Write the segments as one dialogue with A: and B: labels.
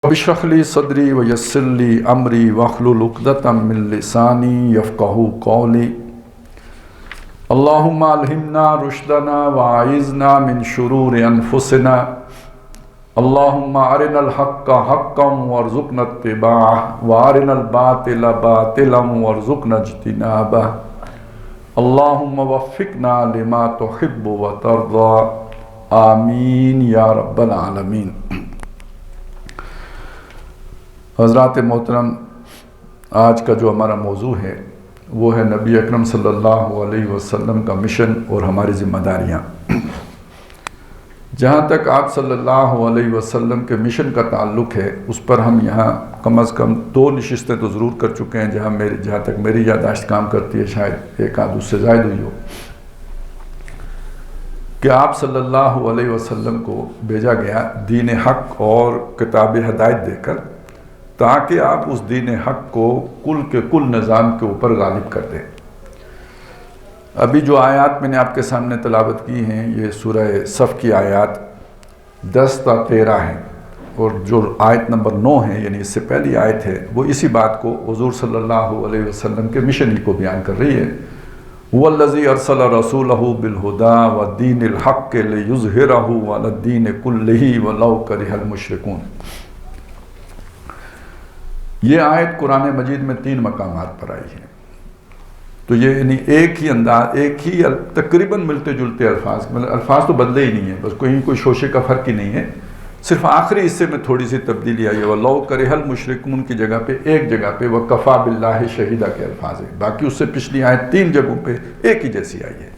A: اشرح لی صدری ویسر لی امری واحلل عقدۃ من لسانی یفقہوا قولی اللہم الہمنا رشدنا واعذنا من شرور انفسنا اللہم ارنا الحق حقا وارزقنا اتباعہ وارنا الباطل باطلا وارزقنا اجتنابہ اللہم وفقنا لما تحب وترضى آمین یا رب العالمین۔ حضرات محترم، آج کا جو ہمارا موضوع ہے وہ ہے نبی اکرم صلی اللہ علیہ وسلم کا مشن اور ہماری ذمہ داریاں۔ جہاں تک آپ صلی اللہ علیہ وسلم کے مشن کا تعلق ہے اس پر ہم یہاں کم از کم 2 نشستیں تو ضرور کر چکے ہیں، جہاں تک میری یادداشت کام کرتی ہے، شاید ایک آدھ اس سے زائد ہوئی ہو، کہ آپ صلی اللہ علیہ وسلم کو بھیجا گیا دین حق اور کتاب ہدایت دے کر، تاکہ آپ اس دین حق کو کل کے کل نظام کے اوپر غالب کر دیں۔ ابھی جو آیات میں نے آپ کے سامنے تلاوت کی ہیں یہ سورہ صف کی آیات 10 تا 13 ہیں، اور جو آیت نمبر 9 ہے یعنی اس سے پہلی آیت ہے وہ اسی بات کو حضور صلی اللہ علیہ وسلم کے مشن ہی کو بیان کر رہی ہے۔ هُوَ الَّذِي أَرْسَلَ رَسُولَهُ بِالْهُدَىٰ وَالدِّينِ الْحَقِّ لِيُظْهِرَهُ عَلَى الدِّينِ كُلِّهِ وَلَوْ كَرِهَ الْمُشْرِكُونَ۔ یہ آیت قرآن مجید میں 3 مقامات پر آئی ہے، تو یہ یعنی ایک ہی انداز، ایک ہی تقریباً ملتے جلتے الفاظ، مطلب الفاظ تو بدلے ہی نہیں ہیں، بس کوئی شوشے کا فرق ہی نہیں ہے، صرف آخری حصے میں تھوڑی سی تبدیلی آئی ہے۔ وَلَوْ كَرِهَ الْمُشْرِكُونَ کی جگہ پہ ایک جگہ پہ وَكَفَىٰ بِاللَّهِ شَهِيدًا کے الفاظ ہیں، باقی اس سے پچھلی آیت 3 جگہوں پہ ایک ہی جیسی آئی ہے۔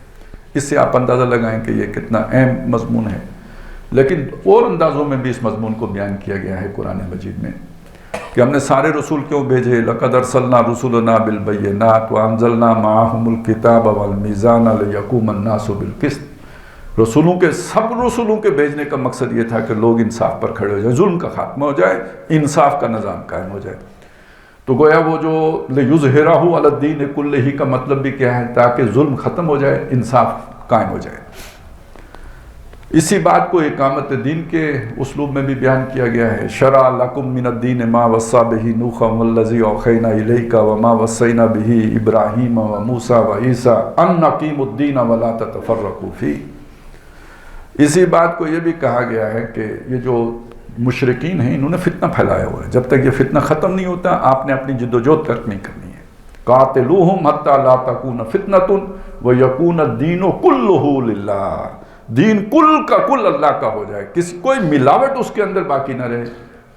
A: اس سے آپ اندازہ لگائیں کہ یہ کتنا اہم مضمون ہے، لیکن اور اندازوں میں بھی اس مضمون کو بیان کیا گیا ہے قرآن مجید میں، کہ ہم نے سارے رسول کیوں بھیجے۔ لَقَدْ أَرْسَلْنَا رُسُلَنَا بِالْبَيِّنَاتِ وَأَنزَلْنَا مَعَهُمُ الْكِتَابَ وَالْمِيزَانَ لِيَقُومَ النَّاسُ بِالْقِسْطِ۔ سب رسولوں کے بھیجنے کا مقصد یہ تھا کہ لوگ انصاف پر کھڑے ہو جائیں، ظلم کا خاتمہ ہو جائے، انصاف کا نظام قائم ہو جائے۔ تو گویا وہ جو لِيُظْهِرَهُ عَلَى الدِّينِ كُلِّهِ کا مطلب بھی کیا ہے؟ تاکہ ظلم ختم ہو جائے، انصاف قائم ہو جائے۔ اسی بات کو اقامت دین کے اسلوب میں بھی بیان کیا گیا ہے۔ شرع لکم من الدین ما وصی بہ نوحا والذی اوحینا الیک وما وصینا بہ ابراہیم وموسیٰ وعیسیٰ ان اقیموا الدین ولا تتفرقوا فیہ۔ اسی بات کو یہ بھی کہا گیا ہے کہ یہ جو مشرکین ہیں انہوں نے فتنہ پھیلایا ہوا ہے، جب تک یہ فتنہ ختم نہیں ہوتا آپ نے اپنی جد و جہد ترک نہیں کرنی ہے۔ قاتلوہم حتی لا تکون فتنۃ ویکون الدین کلہ للہ، دین کل کا کل اللہ کا ہو جائے، کوئی ملاوٹ اس کے اندر باقی نہ رہے۔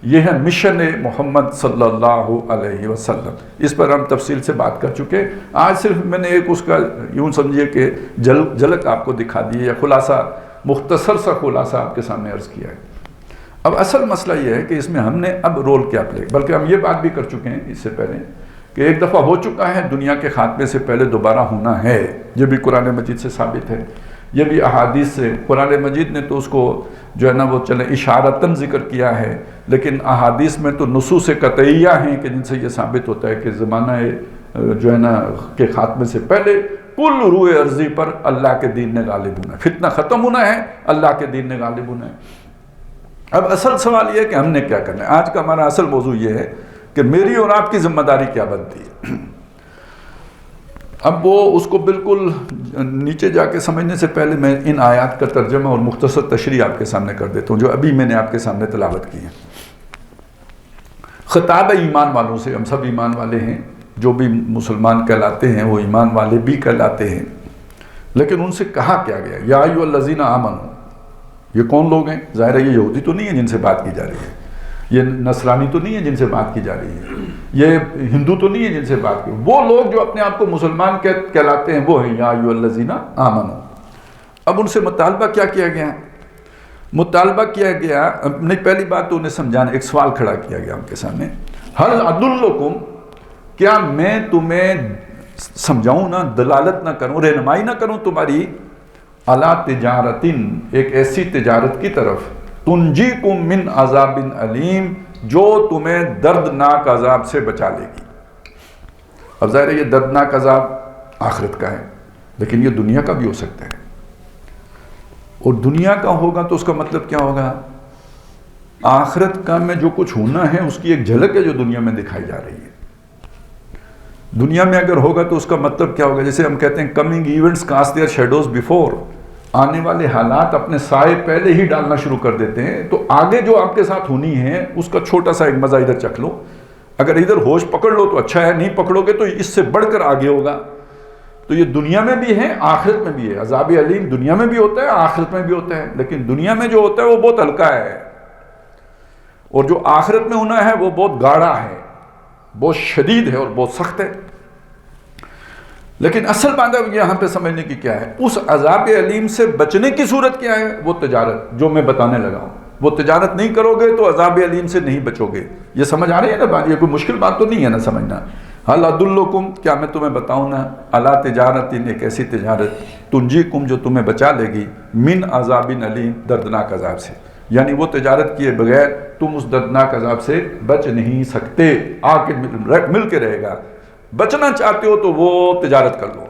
A: یہ ہے مشن محمد صلی اللہ علیہ وسلم۔ اس پر ہم تفصیل سے بات کر چکے، آج صرف میں نے ایک اس کا یوں سمجھیے کہ جھلک آپ کو دکھا دی یا خلاصہ، مختصر سا خلاصہ آپ کے سامنے عرض کیا ہے۔ اب اصل مسئلہ یہ ہے کہ اس میں ہم نے اب رول کیا پلے، بلکہ ہم یہ بات بھی کر چکے ہیں اس سے پہلے کہ ایک دفعہ ہو چکا ہے، دنیا کے خاتمے سے پہلے دوبارہ ہونا ہے، یہ بھی قرآن مجید سے ثابت ہے، یہ بھی احادیث سے۔ قرآن مجید نے تو اس کو جو ہے نا وہ چلے اشارتاً ذکر کیا ہے، لیکن احادیث میں تو نصوص قطعیہ ہیں کہ جن سے یہ ثابت ہوتا ہے کہ زمانہ جو ہے نا کے خاتمے سے پہلے کل روح ارضی پر اللہ کے دین نے غالب ہونا ہے، فتنہ ختم ہونا ہے، اللہ کے دین نے غالب ہونا ہے۔ اب اصل سوال یہ ہے کہ ہم نے کیا کرنا ہے۔ آج کا ہمارا اصل موضوع یہ ہے کہ میری اور آپ کی ذمہ داری کیا بنتی ہے۔ اب وہ اس کو بالکل نیچے جا کے سمجھنے سے پہلے میں ان آیات کا ترجمہ اور مختصر تشریح آپ کے سامنے کر دیتا ہوں جو ابھی میں نے آپ کے سامنے تلاوت کی ہے۔ خطاب ایمان والوں سے، ہم سب ایمان والے ہیں، جو بھی مسلمان کہلاتے ہیں وہ ایمان والے بھی کہلاتے ہیں، لیکن ان سے کہا کیا گیا؟ یا ایھا الذین آمنوا۔ یہ کون لوگ ہیں؟ ظاہر ہے یہ یہودی تو نہیں ہے جن سے بات کی جا رہی ہے، یہ نصرانی تو نہیں ہے جن سے بات کی جا رہی ہے، یہ ہندو تو نہیں ہے جن سے بات کی، وہ لوگ جو اپنے آپ کو مسلمان کہلاتے ہیں وہ ہیں یا ایھا الذین آمنوا۔ اب ان سے مطالبہ کیا کیا گیا؟ مطالبہ کیا گیا، نہیں پہلی بات تو انہیں سمجھانا، ایک سوال کھڑا کیا گیا ان کے سامنے، ہل ادلکم، کیا میں تمہیں سمجھاؤں نہ، دلالت نہ کروں، رہنمائی نہ کروں تمہاری، علی تجارتن، ایک ایسی تجارت کی طرف، تنجیکم من عذاب علیم، جو تمہیں دردناک عذاب سے بچا لے گی۔ اب ظاہر ہے یہ دردناک عذاب آخرت کا ہے، لیکن یہ دنیا کا بھی ہو سکتا ہے، اور دنیا کا ہوگا تو اس کا مطلب کیا ہوگا؟ آخرت کا میں جو کچھ ہونا ہے اس کی ایک جھلک ہے جو دنیا میں دکھائی جا رہی ہے. دنیا میں اگر ہوگا تو اس کا مطلب کیا ہوگا؟ جیسے ہم کہتے ہیں coming events cast their shadows before, آنے والے حالات اپنے سائے پہلے ہی ڈالنا شروع کر دیتے ہیں. تو آگے جو آپ کے ساتھ ہونی ہے اس کا چھوٹا سا ایک مزہ ادھر چکھ لو. اگر ادھر ہوش پکڑ لو تو اچھا ہے، نہیں پکڑو گے تو اس سے بڑھ کر آگے ہوگا. تو یہ دنیا میں بھی ہے، آخرت میں بھی ہے. عذاب علیم دنیا میں بھی ہوتا ہے، آخرت میں بھی ہوتا ہے. لیکن دنیا میں جو ہوتا ہے وہ بہت ہلکا ہے، اور جو آخرت میں ہونا ہے وہ بہت گاڑھا ہے، بہت شدید ہے اور بہت سخت ہے. لیکن اصل بات یہاں پہ سمجھنے کی کیا ہے؟ اس عذاب علیم سے بچنے کی صورت کیا ہے؟ وہ تجارت جو میں بتانے لگا ہوں. وہ تجارت نہیں کرو گے تو عذاب علیم سے نہیں بچو گے. یہ سمجھ آ رہی ہے نا بات؟ یہ کوئی مشکل بات تو نہیں ہے نا سمجھنا. حل ادلکم، کیا میں تمہیں بتاؤں نا، الا تجارت، ایک ایسی تجارت تنجیکم جو تمہیں بچا لے گی، من عذاب علیم، دردناک عذاب سے. یعنی وہ تجارت کیے بغیر تم اس دردناک عذاب سے بچ نہیں سکتے. آ کے مل کے رہے گا. بچنا چاہتے ہو تو وہ تجارت کر لو.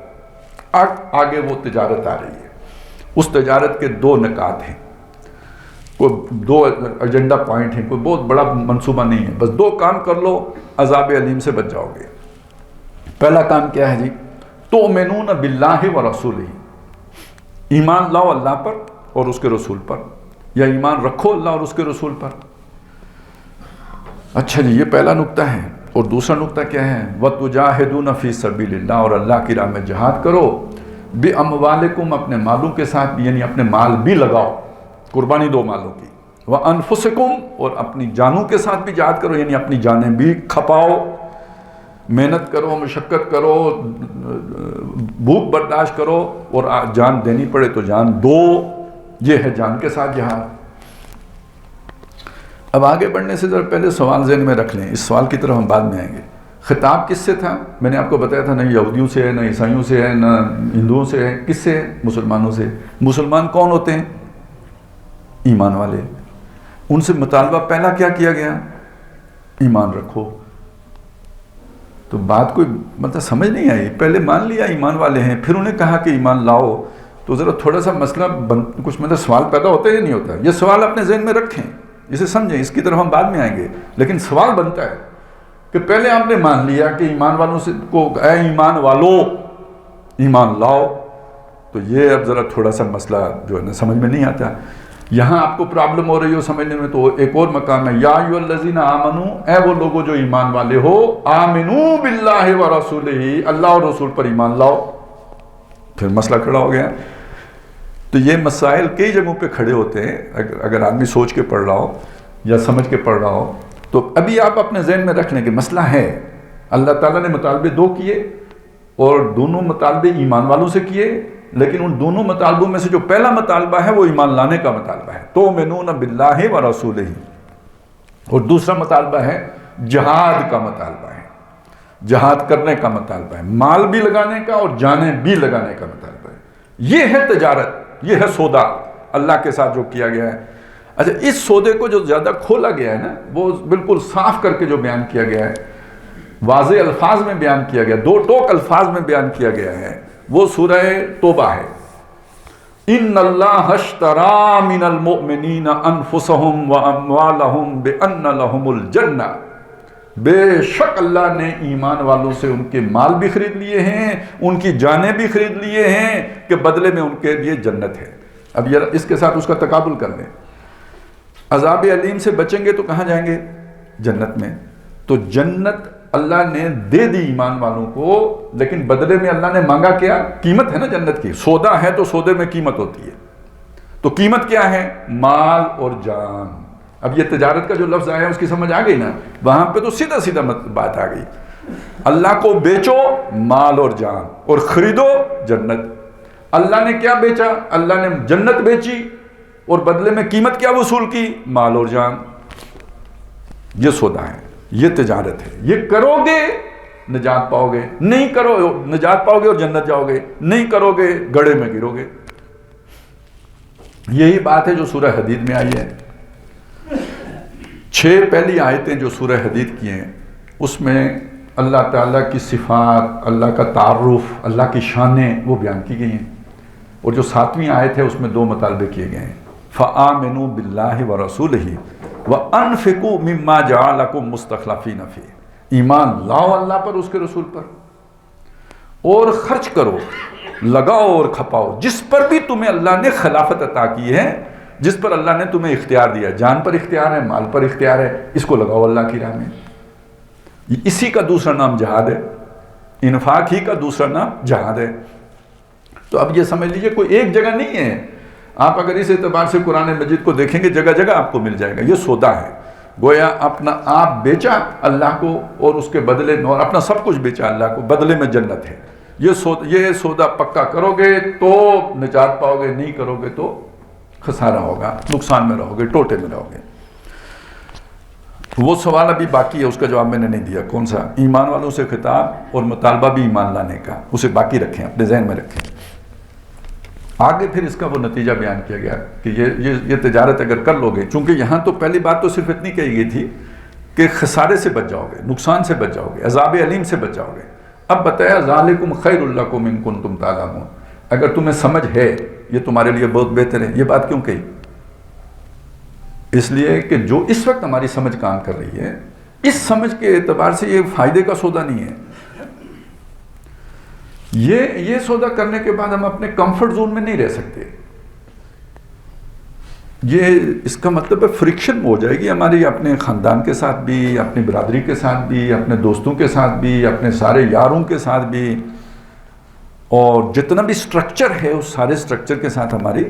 A: آگے وہ تجارت آ رہی ہے. اس تجارت کے دو نکات ہیں، کوئی دو ایجنڈا پوائنٹ ہیں، کوئی بہت بڑا منصوبہ نہیں ہے. بس دو کام کر لو، عذاب علیم سے بچ جاؤ گے. پہلا کام کیا ہے جی؟ تؤمنون باللہ ورسولہ، ایمان لاؤ اللہ پر اور اس کے رسول پر، یا ایمان رکھو اللہ اور اس کے رسول پر. اچھا جی، یہ پہلا نقطہ ہے. اور دوسرا نقطہ کیا ہے؟ وَتُجَاهِدُونَ فِي سَبِيلِ اللَّهِ، اور اللہ کی راہ میں جہاد کرو. بِأَمْوَالِكُمْ، اپنے مالوں کے ساتھ، یعنی اپنے مال بھی لگاؤ، قربانی دو مالوں کی. وَأَنفُسِكُمْ، اور اپنی جانوں کے ساتھ بھی جہاد کرو، یعنی اپنی جانیں بھی کھپاؤ، محنت کرو، مشقت کرو، بھوک برداشت کرو، اور جان دینی پڑے تو جان دو. یہ ہے جان کے ساتھ جہاد. اب آگے بڑھنے سے ذرا پہلے سوال ذہن میں رکھ لیں. اس سوال کی طرف ہم بعد میں آئیں گے. خطاب کس سے تھا؟ میں نے آپ کو بتایا تھا نہ یہودیوں سے ہے، نہ عیسائیوں سے ہے، نہ ہندوؤں سے ہے. کس سے ہے؟ مسلمانوں سے. مسلمان کون ہوتے ہیں؟ ایمان والے. ان سے مطالبہ پہلا کیا کیا گیا؟ ایمان رکھو. تو بات کوئی مطلب سمجھ نہیں آئی. پہلے مان لیا ایمان والے ہیں، پھر انہیں کہا کہ ایمان لاؤ. تو ذرا تھوڑا سا مسئلہ کچھ مطلب سوال پیدا ہوتا ہے یا نہیں ہوتا؟ یہ سوال اپنے ذہن میں رکھیں، اسے سمجھیں. اس کی طرف ہم بعد میں آئیں گے. لیکن سوال بنتا ہے کہ پہلے آپ نے مان لیا کہ ایمان والوں سے کو اے ایمان والو ایمان لاؤ. تو یہ اب ذرا تھوڑا سا مسئلہ جو ہے نا سمجھ میں نہیں آتا. یہاں آپ کو پرابلم ہو رہی ہو سمجھنے میں، تو ایک اور مقام ہے، یا ایھا الذین آمنو، اے وہ لوگوں جو ایمان والے ہو، آمنو باللہ ورسولہ، اللہ اور رسول پر ایمان لاؤ. پھر مسئلہ کھڑا ہو گیا. تو یہ مسائل کئی جگہوں پہ کھڑے ہوتے ہیں. اگر آدمی سوچ کے پڑھ رہا ہو یا سمجھ کے پڑھ رہا ہو تو ابھی آپ اپنے ذہن میں رکھ لیں کہ مسئلہ ہے. اللہ تعالیٰ نے مطالبے دو کیے، اور دونوں مطالبے ایمان والوں سے کیے. لیکن ان دونوں مطالبوں میں سے جو پہلا مطالبہ ہے وہ ایمان لانے کا مطالبہ ہے، تؤمنون باللہ ورسولہ. اور دوسرا مطالبہ ہے جہاد کا مطالبہ ہے، جہاد کرنے کا مطالبہ ہے، مال بھی لگانے کا اور جانیں بھی لگانے کا مطالبہ ہے. یہ ہے تجارت، یہ ہے سودا اللہ کے ساتھ جو کیا گیا ہے. اچھا، اس سودے کو جو زیادہ کھولا گیا ہے نا، وہ بالکل صاف کر کے جو بیان کیا گیا ہے، واضح الفاظ میں بیان کیا گیا، دو ٹوک الفاظ میں بیان کیا گیا ہے، وہ سورہ توبہ ہے. ان اللہ اشترى من المؤمنین انفسهم واموالهم بان لهم الجنہ، بے شک اللہ نے ایمان والوں سے ان کے مال بھی خرید لیے ہیں، ان کی جانیں بھی خرید لیے ہیں کہ بدلے میں ان کے لیے جنت ہے. اب یہ اس کے ساتھ اس کا تقابل کر لیں. عذاب علیم سے بچیں گے تو کہاں جائیں گے؟ جنت میں. تو جنت اللہ نے دے دی ایمان والوں کو، لیکن بدلے میں اللہ نے مانگا کیا؟ قیمت ہے نا جنت کی. سودا ہے تو سودے میں قیمت ہوتی ہے. تو قیمت کیا ہے؟ مال اور جان. اب یہ تجارت کا جو لفظ آیا ہے اس کی سمجھ آ گئی نا؟ وہاں پہ تو سیدھا سیدھا بات آ گئی. اللہ کو بیچو، مال اور جان، اور خریدو جنت. اللہ نے کیا بیچا؟ اللہ نے جنت بیچی، اور بدلے میں قیمت کیا وصول کی؟ مال اور جان. یہ سودا ہے، یہ تجارت ہے. یہ کرو گے نجات پاؤ گے، نہیں کرو نجات پاؤ گے اور جنت جاؤ گے، نہیں کرو گے گڑھے میں گرو گے. یہی بات ہے جو سورہ حدید میں آئی ہے. 6 پہلی آیتیں جو سورہ حدید کی ہیں، اس میں اللہ تعالیٰ کی صفات، اللہ کا تعارف، اللہ کی شانیں وہ بیان کی گئی ہیں. اور جو 7ویں آیت ہے اس میں 2 مطالبے کیے گئے ہیں. فآمنوا باللہ ورسولہ، وَأَنْفِقُوا مِمَّا جَعَلَكُمْ مُسْتَخْلَفِينَ فِيهِ، ایمان لاؤ اللہ پر، اس کے رسول پر، اور خرچ کرو، لگاؤ اور کھپاؤ جس پر بھی تمہیں اللہ نے خلافت عطا کی ہے، جس پر اللہ نے تمہیں اختیار دیا، جان پر اختیار ہے، مال پر اختیار ہے، اس کو لگاؤ اللہ کی راہ میں۔ اسی کا دوسرا نام جہاد ہے، انفاق ہی کا دوسرا نام جہاد ہے۔ تو اب یہ سمجھ لیجئے کوئی ایک جگہ نہیں ہے، آپ اگر اس اعتبار سے قرآن مجید کو دیکھیں گے جگہ جگہ آپ کو مل جائے گا، یہ سودا ہے، گویا اپنا آپ بیچا اللہ کو اور اس کے بدلے میں، اور اپنا سب کچھ بیچا اللہ کو، بدلے میں جنت ہے۔ یہ سودا پکا کرو گے تو نجات پاؤ گے، نہیں کرو گے تو خسارہ ہوگا، نقصان میں رہو گے، ٹوٹے میں رہو گے۔ وہ سوال ابھی باقی ہے، اس کا جواب میں نے نہیں دیا، کون سا؟ ایمان والوں سے خطاب اور مطالبہ بھی ایمان لانے کا، اسے باقی رکھیں، اپنے ذہن میں رکھیں۔ آگے پھر اس کا وہ نتیجہ بیان کیا گیا کہ یہ تجارت اگر کر لو گے، چونکہ یہاں تو پہلی بات تو صرف اتنی کہی گئی تھی کہ خسارے سے بچ جاؤ گے، نقصان سے بچ جاؤ گے، عذاب علیم سے بچ جاؤ گے۔ اب بتایا ذالکم خیر لکم ان کنتم تعلمون، اگر تمہیں سمجھ ہے یہ تمہارے لیے بہت بہتر ہے۔ یہ بات کیوں کہی؟ اس لیے کہ جو اس وقت ہماری سمجھ کام کر رہی ہے، اس سمجھ کے اعتبار سے یہ فائدے کا سودا نہیں ہے۔ یہ سودا کرنے کے بعد ہم اپنے کمفرٹ زون میں نہیں رہ سکتے۔ یہ اس کا مطلب ہے فرکشن ہو جائے گی ہماری، اپنے خاندان کے ساتھ بھی، اپنی برادری کے ساتھ بھی، اپنے دوستوں کے ساتھ بھی، اپنے سارے یاروں کے ساتھ بھی، اور جتنا بھی سٹرکچر ہے اس سارے سٹرکچر کے ساتھ ہماری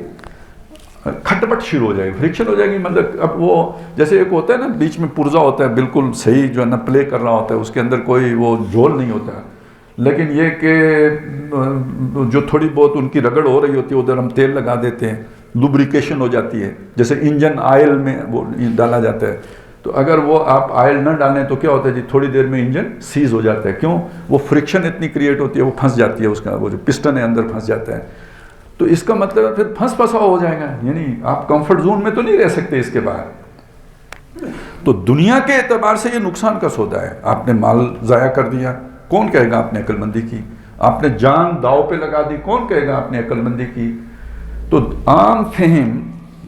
A: کھٹپٹ شروع ہو جائے گی، فرکشن ہو جائے گی۔ مطلب اب وہ جیسے ایک ہوتا ہے نا، بیچ میں پرزا ہوتا ہے بالکل صحیح جو ہے نا پلے کر رہا ہوتا ہے، اس کے اندر کوئی وہ جھول نہیں ہوتا، لیکن یہ کہ جو تھوڑی بہت ان کی رگڑ ہو رہی ہوتی ہے، ادھر ہم تیل لگا دیتے ہیں، لوبریکیشن ہو جاتی ہے، جیسے انجن آئل میں وہ ڈالا جاتا ہے، تو اگر وہ آپ آئل نہ ڈالیں تو کیا ہوتا ہے جی، تھوڑی دیر میں انجن سیز ہو جاتا ہے۔ کیوں؟ وہ فرکشن اتنی کریٹ ہوتی ہے، وہ پھنس جاتی ہے، اس کا وہ جو پسٹن ہے اندر پھنس جاتا ہے۔ تو اس کا مطلب ہے پھر پھنس پھسا ہو جائے گا، یعنی آپ کمفرٹ زون میں تو نہیں رہ سکتے اس کے بعد۔ تو دنیا کے اعتبار سے یہ نقصان کا سودا ہے۔ آپ نے مال ضائع کر دیا، کون کہے گا آپ نے عقل مندی کی؟ آپ نے جان داؤ پہ لگا دی، کون کہے گا آپ نے عقل مندی کی؟ تو عام فہم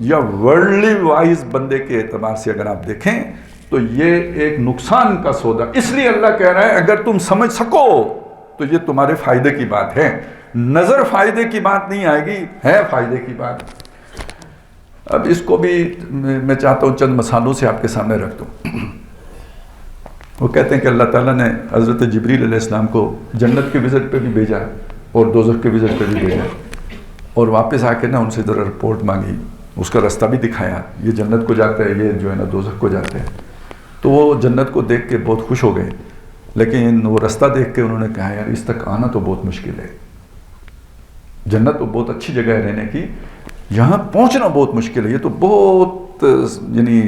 A: یا ورلڈلی وائز بندے کے اعتبار سے اگر آپ دیکھیں تو یہ ایک نقصان کا سودا، اس لیے اللہ کہہ رہا ہے اگر تم سمجھ سکو تو یہ تمہارے فائدے کی بات ہے۔ نظر فائدے کی بات نہیں آئے گی، ہے فائدے کی بات۔ اب اس کو بھی میں چاہتا ہوں چند مثالوں سے آپ کے سامنے رکھ دوں۔ وہ کہتے ہیں کہ اللہ تعالیٰ نے حضرت جبریل علیہ السلام کو جنت کے وزٹ پہ بھی بھیجا اور دوزخ کے وزٹ پہ بھی بھیجا، اور واپس آ کے نا ان سے ذرا رپورٹ مانگی، اس کا رستہ بھی دکھایا، یہ جنت کو جاتا ہے، یہ جو ہے نا دوزخ کو جاتا ہے۔ تو وہ جنت کو دیکھ کے بہت خوش ہو گئے، لیکن وہ رستہ دیکھ کے انہوں نے کہا یار اس تک آنا تو بہت مشکل ہے، جنت تو بہت اچھی جگہ ہے رہنے کی، یہاں پہنچنا بہت مشکل ہے، یہ تو بہت یعنی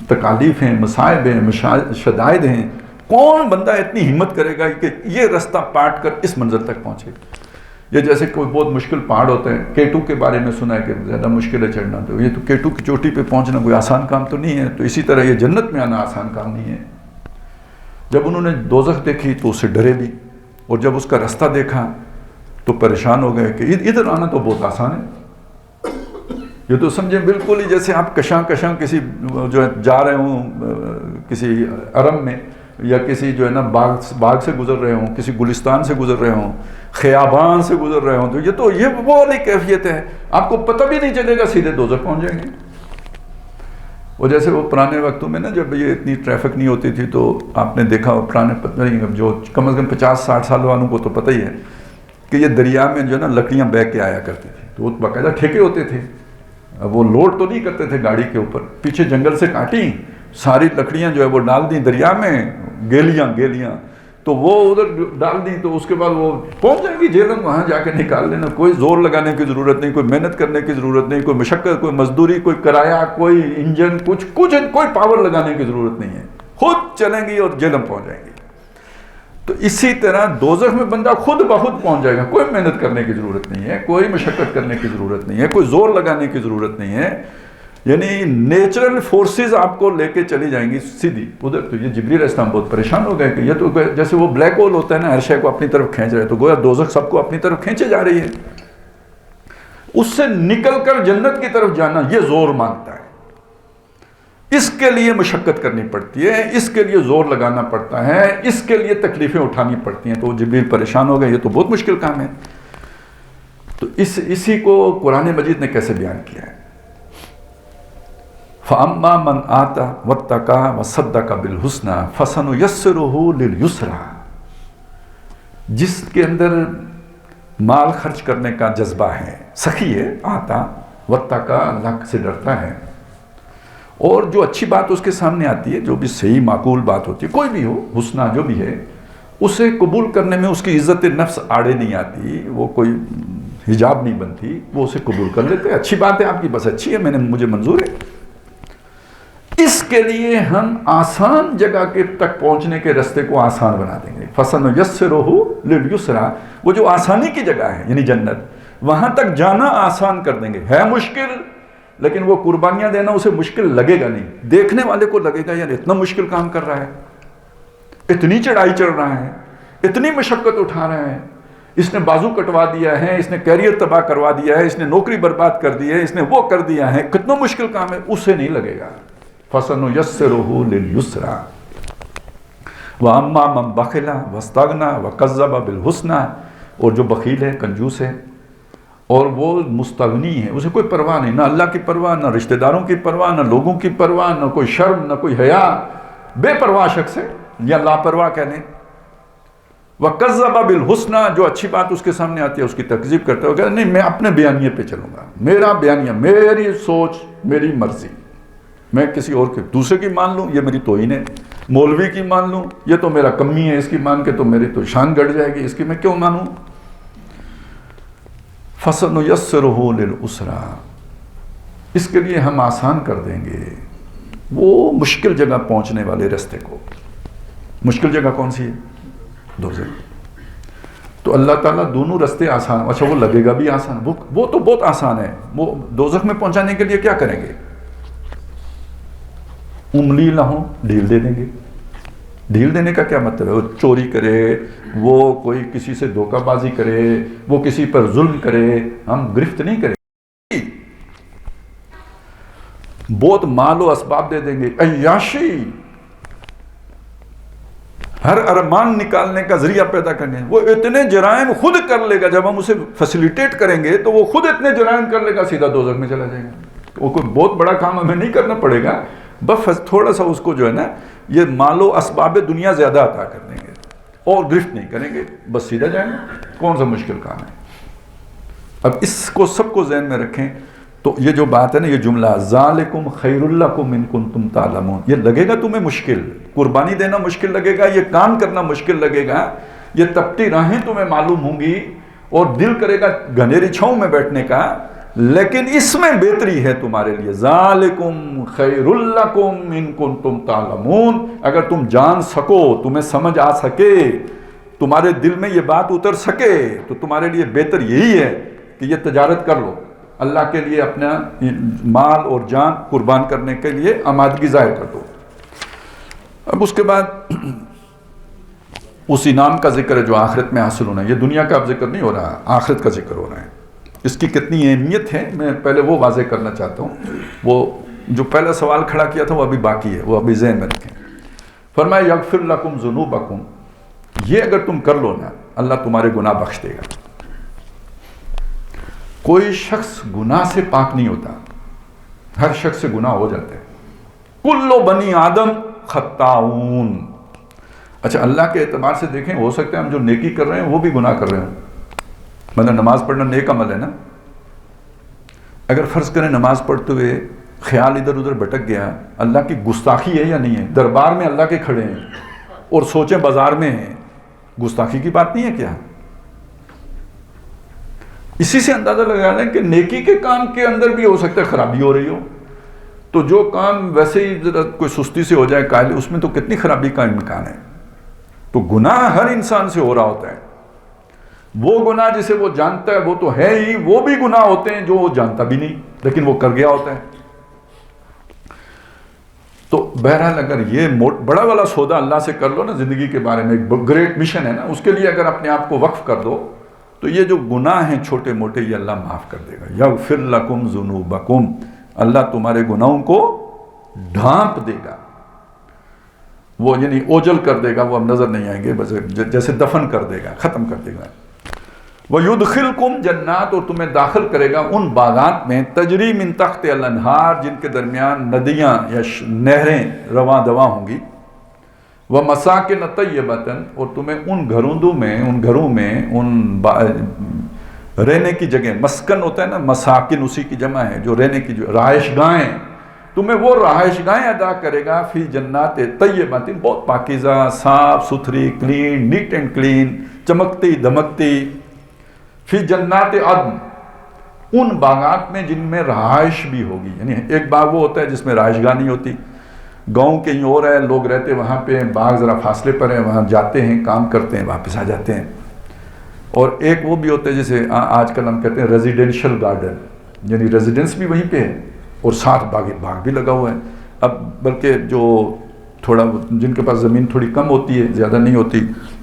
A: تکالیف ہیں، مصائب ہیں، شدائد ہیں، کون بندہ اتنی ہمت کرے گا کہ یہ رستہ پاٹ کر اس منظر تک پہنچے۔ یہ جیسے کوئی بہت مشکل پہاڑ ہوتا ہے، K2 کے بارے میں سنا ہے کہ زیادہ مشکل ہے چڑھنا، تو یہ تو K2 کی چوٹی پہ پہنچنا کوئی آسان کام تو نہیں ہے، تو اسی طرح یہ جنت میں آنا آسان کام نہیں ہے۔ جب انہوں نے دوزخ دیکھی تو اس سے ڈرے بھی، اور جب اس کا رستہ دیکھا تو پریشان ہو گئے کہ ادھر آنا تو بہت آسان ہے، یہ تو سمجھیں بالکل ہی جیسے آپ کشاں کسی جو ہے جا رہے ہوں کسی عرم میں، یا کسی جو ہے نا باغ سے گزر رہے ہوں، کسی گلستان سے گزر رہے ہوں، خیابان سے گزر رہے ہوں، تو یہ وہ والی کیفیت ہے، آپ کو پتہ بھی نہیں چلے گا، سیدھے دوزخ پہنچ جائیں گے۔ وہ جیسے وہ پرانے وقتوں میں نا جب یہ اتنی ٹریفک نہیں ہوتی تھی، تو آپ نے دیکھا پرانے جو کم از کم 50-60 سال والوں کو تو پتہ ہی ہے کہ یہ دریا میں جو ہے نا لکڑیاں بہہ کے آیا کرتی تھی، تو وہ باقاعدہ ٹھیکے ہوتے تھے، وہ لوڈ تو نہیں کرتے تھے گاڑی کے اوپر، پیچھے جنگل سے کاٹی ساری لکڑیاں جو ہے وہ ڈال دیں دریا میں، گیلیاں تو وہ ادھر ڈال دیں، تو اس کے بعد وہ پہنچ جائیں گی جہلم، وہاں جا کے نکال لینا، کوئی زور لگانے کی ضرورت نہیں، کوئی محنت کرنے کی ضرورت نہیں، کوئی مشقت، کوئی مزدوری، کوئی کرایہ، کوئی انجن، کچھ کوئی پاور لگانے کی ضرورت نہیں ہے، خود چلیں گی اور جہلم پہنچ جائیں گی۔ تو اسی طرح دوزخ میں بندہ خود بخود پہنچ جائے گا، کوئی محنت کرنے کی ضرورت نہیں ہے، کوئی مشقت کرنے کی ضرورت نہیں ہے، کوئی زور لگانے کی ضرورت نہیں ہے، یعنی نیچرل فورسز آپ کو لے کے چلی جائیں گی سیدھی ادھر۔ تو یہ جبریل علیہ السلام بہت پریشان ہو گئے کہ یہ تو جیسے وہ بلیک ہول ہوتا ہے نا، ہر شے کو اپنی طرف کھینچ رہے، تو گویا دوزخ سب کو اپنی طرف کھینچے جا رہی ہے، اس سے نکل کر جنت کی طرف جانا یہ زور مانگتا ہے۔ اس کے لیے مشقت کرنی پڑتی ہے، اس کے لیے زور لگانا پڑتا ہے، اس کے لیے تکلیفیں اٹھانی پڑتی ہیں. تو جبریل پریشان ہو گئے، یہ تو بہت مشکل کام ہے. تو اسی کو قرآن مجید نے کیسے بیان کیا ہے؟ فَأَمَّا مَنْ آتَى وَاتَّقَى وَصَدَّقَ بِالْحُسْنَى فَسَنُيَسِّرُهُ لِلْيُسْرَى. جس کے اندر مال خرچ کرنے کا جذبہ ہے، سخی ہے، آتا وَاتَّقَى، اللہ سے ڈرتا ہے، اور جو اچھی بات اس کے سامنے آتی ہے، جو بھی صحیح معقول بات ہوتی ہے، کوئی بھی ہو، حسنہ جو بھی ہے، اسے قبول کرنے میں اس کی عزت نفس آڑے نہیں آتی، وہ کوئی حجاب نہیں بنتی، وہ اسے قبول کر لیتے ہیں. اچھی بات ہے آپ کی، بس اچھی ہے، مجھے منظور ہے. اس کے لیے ہم آسان جگہ کے تک پہنچنے کے رستے کو آسان بنا دیں گے. فَسَنُيَسِّرُهُ لِلْيُسْرَى، وہ جو آسانی کی جگہ ہے یعنی جنت، وہاں تک جانا آسان کر دیں گے. ہے مشکل، لیکن وہ قربانیاں دینا اسے مشکل لگے گا نہیں. دیکھنے والے کو لگے گا یار اتنا مشکل کام کر رہا ہے، اتنی چڑھائی چڑھ رہا ہے، اتنی مشقت اٹھا رہا ہے، اس نے بازو کٹوا دیا ہے، اس نے کیریئر تباہ کروا دیا ہے، اس نے نوکری برباد کر دی ہے، اس نے وہ کر دیا ہے، کتنا مشکل کام ہے، اسے نہیں لگے گا. فَسَنُيَسِّرُهُ لِلْيُسْرَى. وَأَمَّا مَنْ بَخِلَ وَاسْتَغْنَى وَكَذَّبَ بِالْحُسْنَى، اور جو بخیل ہے، کنجوس ہے، اور وہ مستغنی ہے، اسے کوئی پرواہ نہیں، نہ اللہ کی پرواہ، نہ رشتہ داروں کی پرواہ، نہ لوگوں کی پرواہ، نہ کوئی شرم، نہ کوئی حیا، بے پرواہ شخص ہے یا لاپرواہ کہہ لیں. وَكَذَّبَ بِالْحُسْنَى، جو اچھی بات اس کے سامنے آتی ہے اس کی تکذیب کرتا ہے، وہ کہتا ہے نہیں میں اپنے بیانیے پہ چلوں گا، میرا بیانیہ، میری سوچ، میری مرضی، میں کسی اور کے دوسرے کی مان لوں یہ میری توہین ہے، مولوی کی مان لوں یہ تو میرا کمی ہے، اس کی مان کے تو میری تو شان گڑ جائے گی، اس کی میں کیوں مانوں. فَسَنُيَسِّرُهُ لِلْعُسْرَى، اس کے لیے ہم آسان کر دیں گے وہ مشکل جگہ پہنچنے والے راستے کو. مشکل جگہ کون سی ہے؟ دوزخ. تو اللہ تعالیٰ دونوں راستے آسان، اچھا وہ لگے گا بھی آسان، وہ تو بہت آسان ہے، وہ دوزخ میں پہنچانے کے لیے کیا کریں گے؟ انگلی نہ ہو ڈھیل دے دیں گے. ڈھیل دینے کا کیا مطلب ہے؟ وہ چوری کرے، وہ کوئی کسی سے دھوکہ بازی کرے، وہ کسی پر ظلم کرے، ہم گرفت نہیں کریں گے، بہت مال و اسباب دے دیں گے، عیاشی، ہر ارمان نکالنے کا ذریعہ پیدا کرنے. وہ اتنے جرائم خود کر لے گا، جب ہم اسے فیسیلیٹیٹ کریں گے تو وہ خود اتنے جرائم کر لے گا، سیدھا دوزخ میں چلا جائے گا. وہ کوئی بہت بڑا کام ہمیں نہیں کرنا پڑے گا، بس تھوڑا سا اس کو جو ہے نا یہ مال و اسباب دنیا زیادہ عطا کر دیں گے اور گرفت نہیں کریں گے، بس سیدھا جائیں گے. کون سا مشکل کام ہے؟ اب اس کو سب کو ذہن میں رکھیں. تو یہ جو بات ہے نا، یہ جملہ ذالکم خیر لکم ان کنتم تعلمون، یہ لگے گا تمہیں مشکل، قربانی دینا مشکل لگے گا، یہ کام کرنا مشکل لگے گا، یہ تپتی راہیں تمہیں معلوم ہوں گی اور دل کرے گا گھنیری چھاؤں میں بیٹھنے کا، لیکن اس میں بہتری ہے تمہارے لیے. ذالکم خیر لکم ان کنتم تعلمون، اگر تم جان سکو، تمہیں سمجھ آ سکے، تمہارے دل میں یہ بات اتر سکے، تو تمہارے لیے بہتر یہی ہے کہ یہ تجارت کر لو، اللہ کے لیے اپنا مال اور جان قربان کرنے کے لیے آمادگی ظاہر کر دو. اب اس کے بعد اس انعام کا ذکر ہے جو آخرت میں حاصل ہونا ہے. یہ دنیا کا اب ذکر نہیں ہو رہا، آخرت کا ذکر ہو رہا ہے. اس کی کتنی اہمیت ہے میں پہلے وہ واضح کرنا چاہتا ہوں. وہ جو پہلا سوال کھڑا کیا تھا وہ ابھی باقی ہے، وہ ابھی ذہن میں رکھیں. فرمایا یغفر لکم ذنوبکم، یہ اگر تم کر لو نا اللہ تمہارے گناہ بخش دے گا. کوئی شخص گناہ سے پاک نہیں ہوتا، ہر شخص سے گناہ ہو جاتے ہیں. کل بنی آدم خطاؤن. اچھا اللہ کے اعتبار سے دیکھیں، ہو سکتا ہے ہم جو نیکی کر رہے ہیں وہ بھی گناہ کر رہے ہوں. مطلب نماز پڑھنا نیک عمل ہے نا. اگر فرض کریں نماز پڑھتے ہوئے خیال ادھر ادھر بھٹک گیا، اللہ کی گستاخی ہے یا نہیں ہے؟ دربار میں اللہ کے کھڑے ہیں اور سوچیں بازار میں ہیں، گستاخی کی بات نہیں ہے کیا؟ اسی سے اندازہ لگا لیں کہ نیکی کے کام کے اندر بھی ہو سکتا ہے خرابی ہو رہی ہو. تو جو کام ویسے ہی ذرا کوئی سستی سے ہو جائے قائل، اس میں تو کتنی خرابی کا امکان ہے. تو گناہ ہر انسان سے ہو رہا ہوتا ہے. وہ گناہ جسے وہ جانتا ہے وہ تو ہے ہی، وہ بھی گناہ ہوتے ہیں جو وہ جانتا بھی نہیں لیکن وہ کر گیا ہوتا ہے. تو بہرحال اگر یہ بڑا والا سودا اللہ سے کر لو نا زندگی کے بارے میں، ایک گریٹ مشن ہے نا، اس کے لیے اگر اپنے آپ کو وقف کر دو تو یہ جو گناہ ہیں چھوٹے موٹے یہ اللہ معاف کر دے گا. یغفر لکم ذنوبکم، اللہ تمہارے گناہوں کو ڈھانپ دے گا، وہ یعنی اوجل کر دے گا، وہ اب نظر نہیں آئیں گے، بس جیسے دفن کر دے گا، ختم کر دے گا۔ وَيُدْخِلْكُمْ جنات، اور تمہیں داخل کرے گا ان باغات میں، تجری من تحت الانہار، جن کے درمیان ندیاں یا نہریں رواں دواں ہوں گی، وَمَسَاكِنَ طَيِّبَةً، اور تمہیں ان گھروں میں رہنے کی جگہ، مسکن ہوتا ہے نا، مساکن اسی کی جمع ہے، جو رہنے کی جو رہائش گاہیں، تمہیں وہ رہائش گاہیں عطا کرے گا، فی جنات طیبات، بہت پاکیزہ، صاف ستھری، کلین، نیٹ اینڈ کلین، چمکتی دمکتی، فی جنات عدن، ان باغات میں جن میں رہائش بھی ہوگی۔ یعنی ایک باغ وہ ہوتا ہے جس میں رہائش گاہ نہیں ہوتی، گاؤں کہیں اور ہے، لوگ رہتے وہاں پہ، باغ ذرا فاصلے پر ہے، وہاں جاتے ہیں، کام کرتے ہیں، واپس آ جاتے ہیں۔ اور ایک وہ بھی ہوتا ہے جسے آج کل ہم کہتے ہیں ریزیڈینشل گارڈن، یعنی ریزیڈنس بھی وہیں پہ ہے اور ساتھ باغ بھی لگا ہوا ہے۔ اب بلکہ جو تھوڑا جن کے پاس زمین تھوڑی کم ہوتی ہے، زیادہ نہیں ہوتی،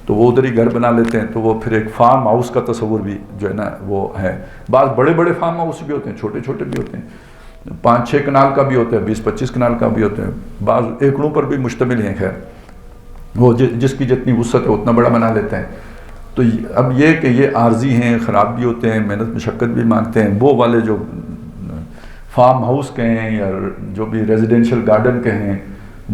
A: تو وہ ادھر ہی گھر بنا لیتے ہیں، تو وہ پھر ایک فارم ہاؤس کا تصور بھی جو ہے نا وہ ہے۔ بعض بڑے بڑے فارم ہاؤس بھی ہوتے ہیں، چھوٹے چھوٹے بھی ہوتے ہیں، 5-6 کنال کا بھی ہوتا ہے، 20-25 کنال کا بھی ہوتا ہے، بعض ایکڑوں پر بھی مشتمل ہیں۔ خیر وہ جس کی جتنی وسعت ہے اتنا بڑا بنا لیتے ہیں۔ تو اب یہ کہ یہ عارضی ہیں، خراب بھی ہوتے ہیں، محنت مشقت بھی مانگتے ہیں۔ وہ والے جو فارم ہاؤس کہیں یا جو بھی ریزیڈینشل گارڈن کہیں،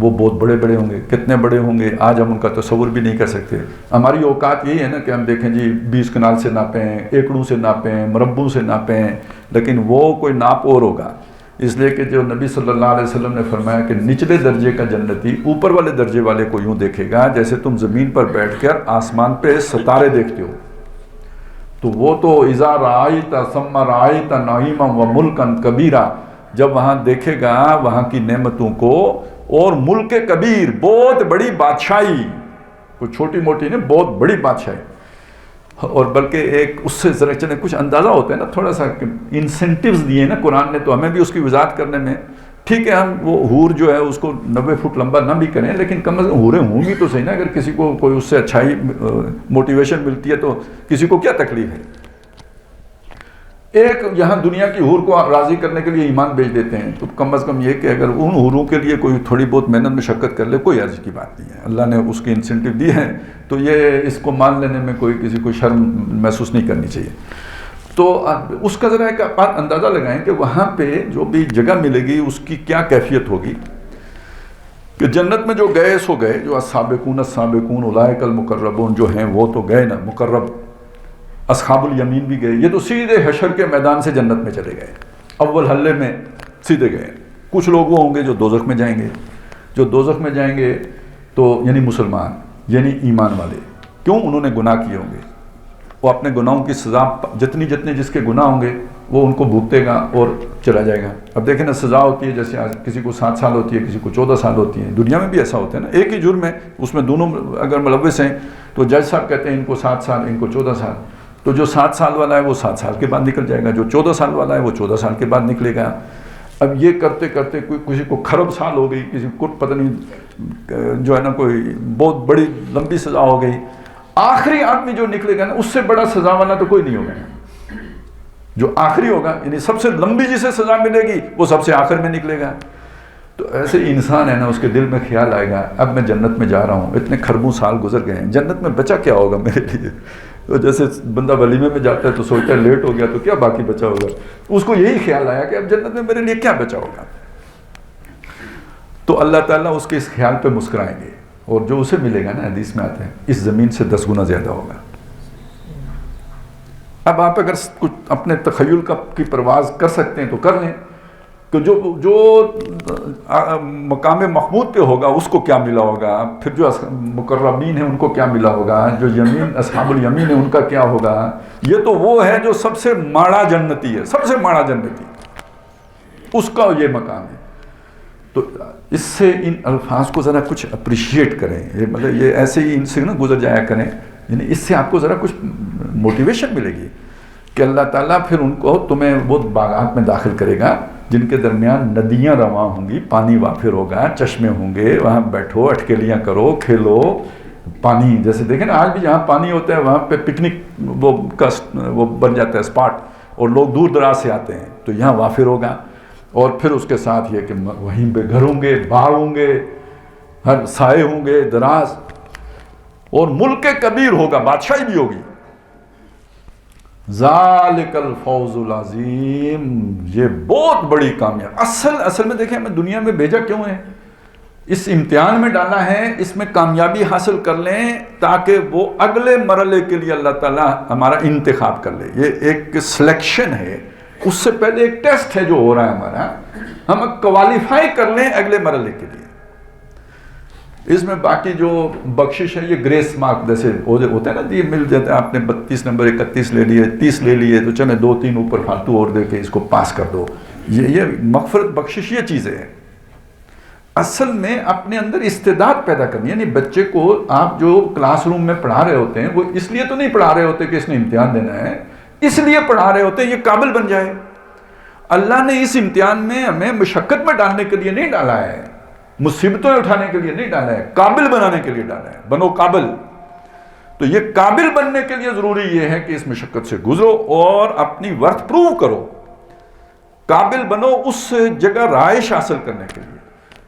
A: وہ بہت بڑے بڑے ہوں گے۔ کتنے بڑے ہوں گے آج ہم ان کا تصور بھی نہیں کر سکتے۔ ہماری اوقات یہی ہے نا کہ ہم دیکھیں جی 20 کنال سے ناپیں، ایکڑوں سے ناپیں، مربعوں سے ناپیں، لیکن وہ کوئی ناپ اور ہوگا، اس لیے کہ جو نبی صلی اللہ علیہ وسلم نے فرمایا کہ نچلے درجے کا جنتی اوپر والے درجے والے کو یوں دیکھے گا جیسے تم زمین پر بیٹھ کر آسمان پہ ستارے دیکھتے ہو۔ تو وہ تو اذا رأیت ثم رأیت نعیما وملکا کبیرا، جب وہاں دیکھے گا وہاں کی نعمتوں کو اور ملک کبیر، بہت بڑی بادشاہی، کوئی چھوٹی موٹی نہیں، بہت بڑی بادشاہی۔ اور بلکہ ایک اس سے ذرا چلے کچھ اندازہ ہوتا ہے نا، تھوڑا سا انسینٹیوز دیے نا قرآن نے، تو ہمیں بھی اس کی وضاحت کرنے میں ٹھیک ہے، ہم وہ حور جو ہے اس کو 90 فٹ لمبا نہ بھی کریں، لیکن کم از کم حوریں ہوں گی تو صحیح نا۔ اگر کسی کو کوئی اس سے اچھائی موٹیویشن ملتی ہے تو کسی کو کیا تکلیف ہے۔ ایک یہاں دنیا کی حور کو راضی کرنے کے لیے ایمان بیچ دیتے ہیں، تو کم از کم یہ کہ اگر ان حوروں کے لیے کوئی تھوڑی بہت محنت مشقت کر لے، کوئی عرض کی بات نہیں ہے، اللہ نے اس کی انسینٹیو دی ہے، تو یہ اس کو مان لینے میں کوئی کسی کو شرم محسوس نہیں کرنی چاہیے۔ تو اس کا ذرا ایک آپ اندازہ لگائیں کہ وہاں پہ جو بھی جگہ ملے گی اس کی کیا کیفیت ہوگی، کہ جنت میں جو گئے سو گئے، جو السابقون السابقون اولئک المقربون جو ہیں وہ تو گئے نا، مقرب، اصحاب الیمین بھی گئے، یہ تو سیدھے حشر کے میدان سے جنت میں چلے گئے، اول حلے میں سیدھے گئے۔ کچھ لوگ وہ ہوں گے جو دوزخ میں جائیں گے، جو دوزخ میں جائیں گے تو یعنی مسلمان، یعنی ایمان والے، کیوں؟ انہوں نے گناہ کیے ہوں گے، وہ اپنے گناہوں کی سزا جتنی جس کے گناہ ہوں گے وہ ان کو بھگتے گا اور چلا جائے گا۔ اب دیکھیں نا، سزا ہوتی ہے جیسے کسی کو 7 سال ہوتی ہے، کسی کو 14 سال ہوتی ہے، دنیا میں بھی ایسا ہوتا ہے نا، ایک ہی جرم ہے، اس میں دونوں اگر ملوث ہیں تو جج صاحب کہتے ہیں ان کو 7 سال، ان کو 14 سال، تو جو 7 سال والا ہے وہ 7 سال کے بعد نکل جائے گا، جو 14 سال والا ہے وہ 14 سال کے بعد نکلے گا۔ اب یہ کرتے کرتے کسی کو کھرب سال ہو گئی، کسی کو پتہ نہیں جو ہے نا کوئی بہت بڑی لمبی سزا ہو گئی، آخری آدمی جو نکلے گا نا اس سے بڑا سزا والا تو کوئی نہیں ہوگا، جو آخری ہوگا یعنی سب سے لمبی جسے سزا ملے گی وہ سب سے آخر میں نکلے گا۔ تو ایسے انسان ہے نا، اس کے دل میں خیال آئے گا اب میں جنت میں جا رہا ہوں، اتنے کھربوں سال گزر گئے ہیں، جنت میں بچا کیا ہوگا میرے لیے؟ تو جیسے بندہ ولیمے میں جاتا ہے تو سوچتا ہے لیٹ ہو گیا تو کیا باقی بچا ہوگا، اس کو یہی خیال آیا کہ اب جنت میں میرے لیے کیا بچا ہوگا۔ تو اللہ تعالیٰ اس کے اس خیال پہ مسکرائیں گے، اور جو اسے ملے گا نا، حدیث میں آتے ہیں، اس زمین سے 10 گنا زیادہ ہوگا۔ اب آپ اگر کچھ اپنے تخیل کی پرواز کر سکتے ہیں تو کر لیں کہ جو مقام محمود پہ ہوگا اس کو کیا ملا ہوگا، پھر جو مقربین ہیں ان کو کیا ملا ہوگا، جو یمین اصحاب الیمین ہیں ان کا کیا ہوگا۔ یہ تو وہ ہے جو سب سے ماڑا جنتی ہے، سب سے ماڑا جنتی، اس کا یہ مقام ہے۔ تو اس سے ان الفاظ کو ذرا کچھ اپریشیٹ کریں، مطلب یہ ایسے ہی ان سے نا گزر جایا کریں، یعنی اس سے آپ کو ذرا کچھ موٹیویشن ملے گی کہ اللہ تعالیٰ پھر ان کو تمہیں وہ باغات میں داخل کرے گا جن کے درمیان ندیاں رواں ہوں گی، پانی وافر ہوگا، چشمے ہوں گے، وہاں بیٹھو، اٹکیلیاں کرو، کھیلو۔ پانی جیسے دیکھیں نا آج بھی جہاں پانی ہوتا ہے وہاں پہ پکنک وہ بن جاتا ہے اسپاٹ، اور لوگ دور دراز سے آتے ہیں، تو یہاں وافر ہوگا۔ اور پھر اس کے ساتھ یہ کہ وہیں پہ گھر ہوں گے، باغ ہوں گے، ہر سائے ہوں گے دراز، اور ملک کبیر ہوگا، بادشاہی بھی ہوگی. ذالک الفوز العظیم، یہ بہت بڑی کامیابی. اصل میں دیکھیں ہمیں دنیا میں بھیجا کیوں ہے؟ اس امتحان میں ڈالا ہے، اس میں کامیابی حاصل کر لیں تاکہ وہ اگلے مرحلے کے لیے اللہ تعالیٰ ہمارا انتخاب کر لے. یہ ایک سلیکشن ہے، اس سے پہلے ایک ٹیسٹ ہے جو ہو رہا ہے ہمارا، ہم کوالیفائی کر لیں اگلے مرحلے کے لیے. اس میں باقی جو بخشش ہے یہ گریس مارک جیسے ہوتے ہیں نا، یہ مل جاتا ہے، آپ نے 32 نمبر 31 لے لیے، 30 لے لیے، تو چلے 2-3 اوپر فالتو اور دے کے اس کو پاس کر دو. یہ مغفرت بخشش یہ چیزیں ہیں. اصل میں اپنے اندر استعداد پیدا کرنی ہے. یعنی بچے کو آپ جو کلاس روم میں پڑھا رہے ہوتے ہیں وہ اس لیے تو نہیں پڑھا رہے ہوتے کہ اس نے امتحان دینا ہے، اس لیے پڑھا رہے ہوتے ہیں یہ قابل بن جائے. اللہ نے اس امتحان میں ہمیں مشقت میں ڈالنے کے لیے نہیں ڈالا ہے، مصیبتیں اٹھانے کے لیے نہیں ڈالا ہے، قابل بنانے کے لیے ڈالا ہے. بنو قابل. تو یہ قابل بننے کے لیے ضروری یہ ہے کہ اس مشقت سے گزرو اور اپنی ورتھ پروو کرو. قابل بنو اس جگہ رہائش حاصل کرنے کے لیے.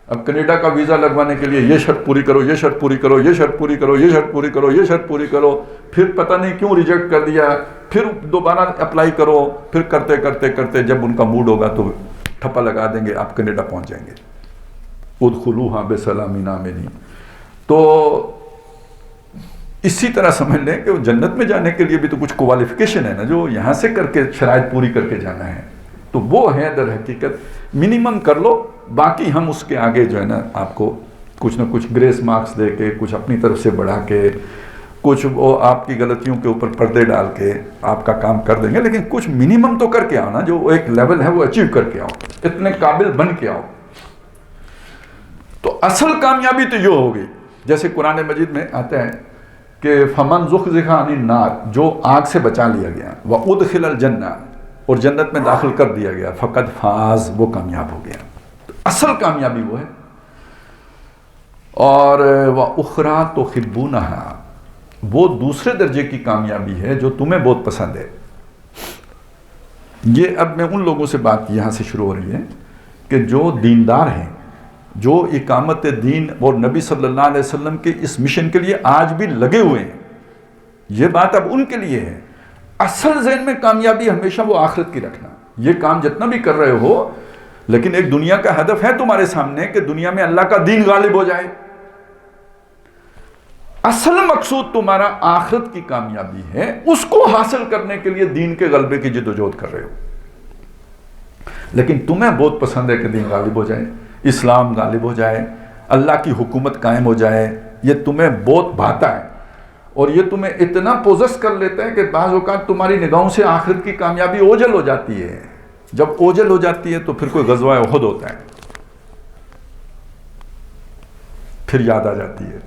A: اب کینیڈا کا ویزا لگوانے کے لیے یہ شرط پوری کرو، یہ شرط پوری کرو، یہ شرط پوری کرو، یہ شرط پوری کرو، یہ شرط پوری کرو، پھر پتہ نہیں کیوں ریجیکٹ کر دیا، پھر دوبارہ اپلائی کرو، پھر کرتے کرتے کرتے جب ان کا موڈ ہوگا تو ٹھپا لگا دیں گے، آپ کینیڈا پہنچ جائیں گے. ادخلوہا بسلام آمنین. تو اسی طرح سمجھ لیں کہ جنت میں جانے کے لیے بھی تو کچھ کوالیفیکیشن ہے نا، جو یہاں سے کر کے شرائط پوری کر کے جانا ہے. تو وہ ہے در حقیقت منیمم کر لو، باقی ہم اس کے آگے جو ہے نا آپ کو کچھ نہ کچھ گریس مارکس دے کے، کچھ اپنی طرف سے بڑھا کے، کچھ وہ آپ کی غلطیوں کے اوپر پردے ڈال کے آپ کا کام کر دیں گے. لیکن کچھ منیمم تو کر کے آؤ نا، جو ایک لیول ہے وہ اچیو کر کے آؤ، اتنے قابل بن کے آؤ. تو اصل کامیابی تو یہ ہوگی جیسے قرآن مجید میں آتا ہے کہ فمن زحزح عن النار، جو آگ سے بچا لیا گیا، وادخل الجنہ، اور جنت میں داخل کر دیا گیا، فقد فاز، وہ کامیاب ہو گیا. تو اصل کامیابی وہ ہے. اور وَأُخْرَى تُحِبُّونَهَا، وہ دوسرے درجے کی کامیابی ہے جو تمہیں بہت پسند ہے. یہ اب میں ان لوگوں سے بات یہاں سے شروع ہو رہی ہے کہ جو دیندار ہیں، جو اقامت دین اور نبی صلی اللہ علیہ وسلم کے اس مشن کے لیے آج بھی لگے ہوئے ہیں. یہ بات اب ان کے لیے ہے. اصل ذہن میں کامیابی ہمیشہ وہ آخرت کی رکھنا. یہ کام جتنا بھی کر رہے ہو، لیکن ایک دنیا کا ہدف ہے تمہارے سامنے کہ دنیا میں اللہ کا دین غالب ہو جائے. اصل مقصود تمہارا آخرت کی کامیابی ہے، اس کو حاصل کرنے کے لیے دین کے غلبے کی جدوجہد کر رہے ہو. لیکن تمہیں بہت پسند ہے کہ دین غالب ہو جائے، اسلام غالب ہو جائے، اللہ کی حکومت قائم ہو جائے. یہ تمہیں بہت بھاتا ہے اور یہ تمہیں اتنا پوزس کر لیتا ہے کہ بعض اوقات تمہاری نگاہوں سے آخرت کی کامیابی اوجھل ہو جاتی ہے. جب اوجھل ہو جاتی ہے تو پھر کوئی غزوہ احد ہوتا ہے، پھر یاد آ جاتی ہے.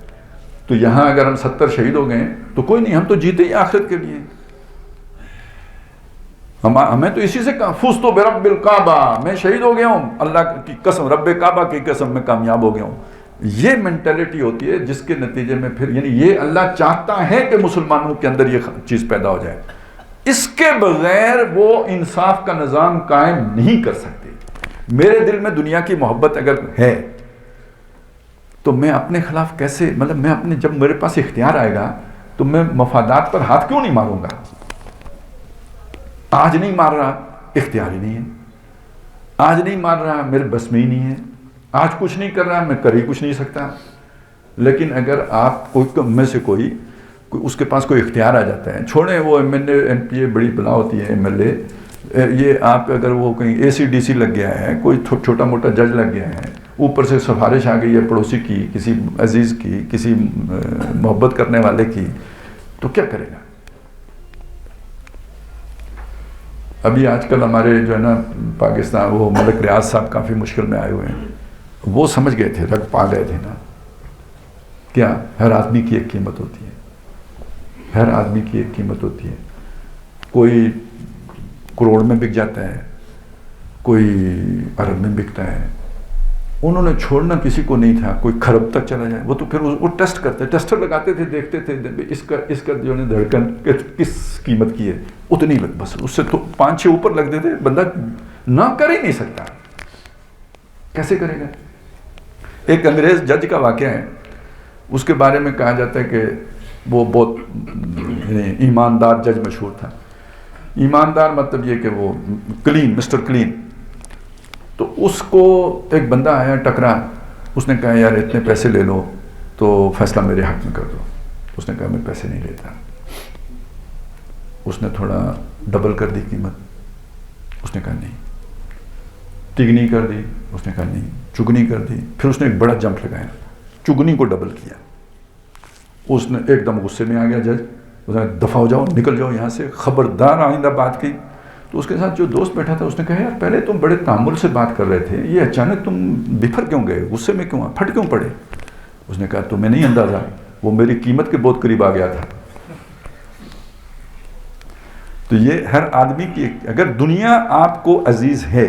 A: تو یہاں اگر ہم 70 شہید ہو گئے تو کوئی نہیں، ہم تو جیتے ہی آخرت کے لیے. ہمیں تو اسی سے کہا فزت برب الکعبہ، میں شہید ہو گیا ہوں، اللہ کی قسم، رب کعبہ کی قسم میں کامیاب ہو گیا ہوں. یہ مینٹلٹی ہوتی ہے جس کے نتیجے میں پھر یعنی یہ اللہ چاہتا ہے کہ مسلمانوں کے اندر یہ چیز پیدا ہو جائے. اس کے بغیر وہ انصاف کا نظام قائم نہیں کر سکتے. میرے دل میں دنیا کی محبت اگر ہے تو میں اپنے خلاف کیسے، مطلب میں اپنے، جب میرے پاس اختیار آئے گا تو میں مفادات پر ہاتھ کیوں نہیں ماروں گا؟ آج نہیں مار رہا، اختیار ہی نہیں ہے. آج نہیں مار رہا، میرے بس میں ہی نہیں ہے. آج کچھ نہیں کر رہا، میں کر ہی کچھ نہیں سکتا. لیکن اگر آپ میں سے کوئی اس کے پاس کوئی اختیار آ جاتا ہے، چھوڑیں وہ M L A M P A بڑی بلا ہوتی ہے، ایم ایل اے، یہ آپ اگر وہ کہیں اے سی ڈی سی لگ گیا ہے، کوئی چھوٹا موٹا جج لگ گیا ہے، اوپر سے سفارش آ گئی ہے پڑوسی کی، کسی عزیز کی، کسی محبت کرنے والے کی، تو کیا کرے گا؟ ابھی آج کل ہمارے جو ہے نا پاکستان، وہ ملک ریاض صاحب کافی مشکل میں آئے ہوئے ہیں. وہ سمجھ گئے تھے، رگ پا گئے تھے نا، کیا ہر آدمی کی ایک قیمت ہوتی ہے، ہر آدمی کی ایک قیمت ہوتی ہے. کوئی کروڑ میں بک جاتا ہے، کوئی ارب میں بکتا ہے. انہوں نے چھوڑنا کسی کو نہیں تھا، کوئی خرب تک چلا جائے. وہ تو پھر وہ ٹیسٹ کرتے، ٹیسٹر لگاتے تھے، دیکھتے تھے اس کا جو ہے دھڑکن کس قیمت کی ہے، اتنی لگ، بس اس سے تو 5-6 اوپر لگ دیتے، بندہ نہ کر ہی نہیں سکتا. کیسے کرے گا؟ ایک انگریز جج کا واقعہ ہے، اس کے بارے میں کہا جاتا ہے کہ وہ بہت ایماندار جج مشہور تھا. ایماندار مطلب یہ کہ وہ کلین، مسٹر کلین. تو اس کو ایک بندہ آیا ٹکرا، اس نے کہا یار اتنے پیسے لے لو تو فیصلہ میرے حق میں کر دو. اس نے کہا میں پیسے نہیں لیتا. اس نے تھوڑا ڈبل کر دی قیمت. اس نے کہا نہیں. تگنی کر دی. اس نے کہا نہیں. چگنی کر دی. پھر اس نے ایک بڑا جمپ لگایا، چگنی کو ڈبل کیا. اس نے ایک دم غصے میں آ گیا جج. اس نے دفع ہو جاؤ، نکل جاؤ یہاں سے، خبردار آئندہ بات کی. تو اس کے ساتھ جو دوست بیٹھا تھا اس نے کہا یار پہلے تم بڑے تحمل سے بات کر رہے تھے، یہ اچانک تم بفر کیوں گئے، غصے میں کیوں، پھٹ کیوں پڑے؟ اس نے کہا تمہیں نہیں اندازہ، وہ میری قیمت کے بہت قریب آ گیا تھا. تو یہ ہر آدمی کی، اگر دنیا آپ کو عزیز ہے،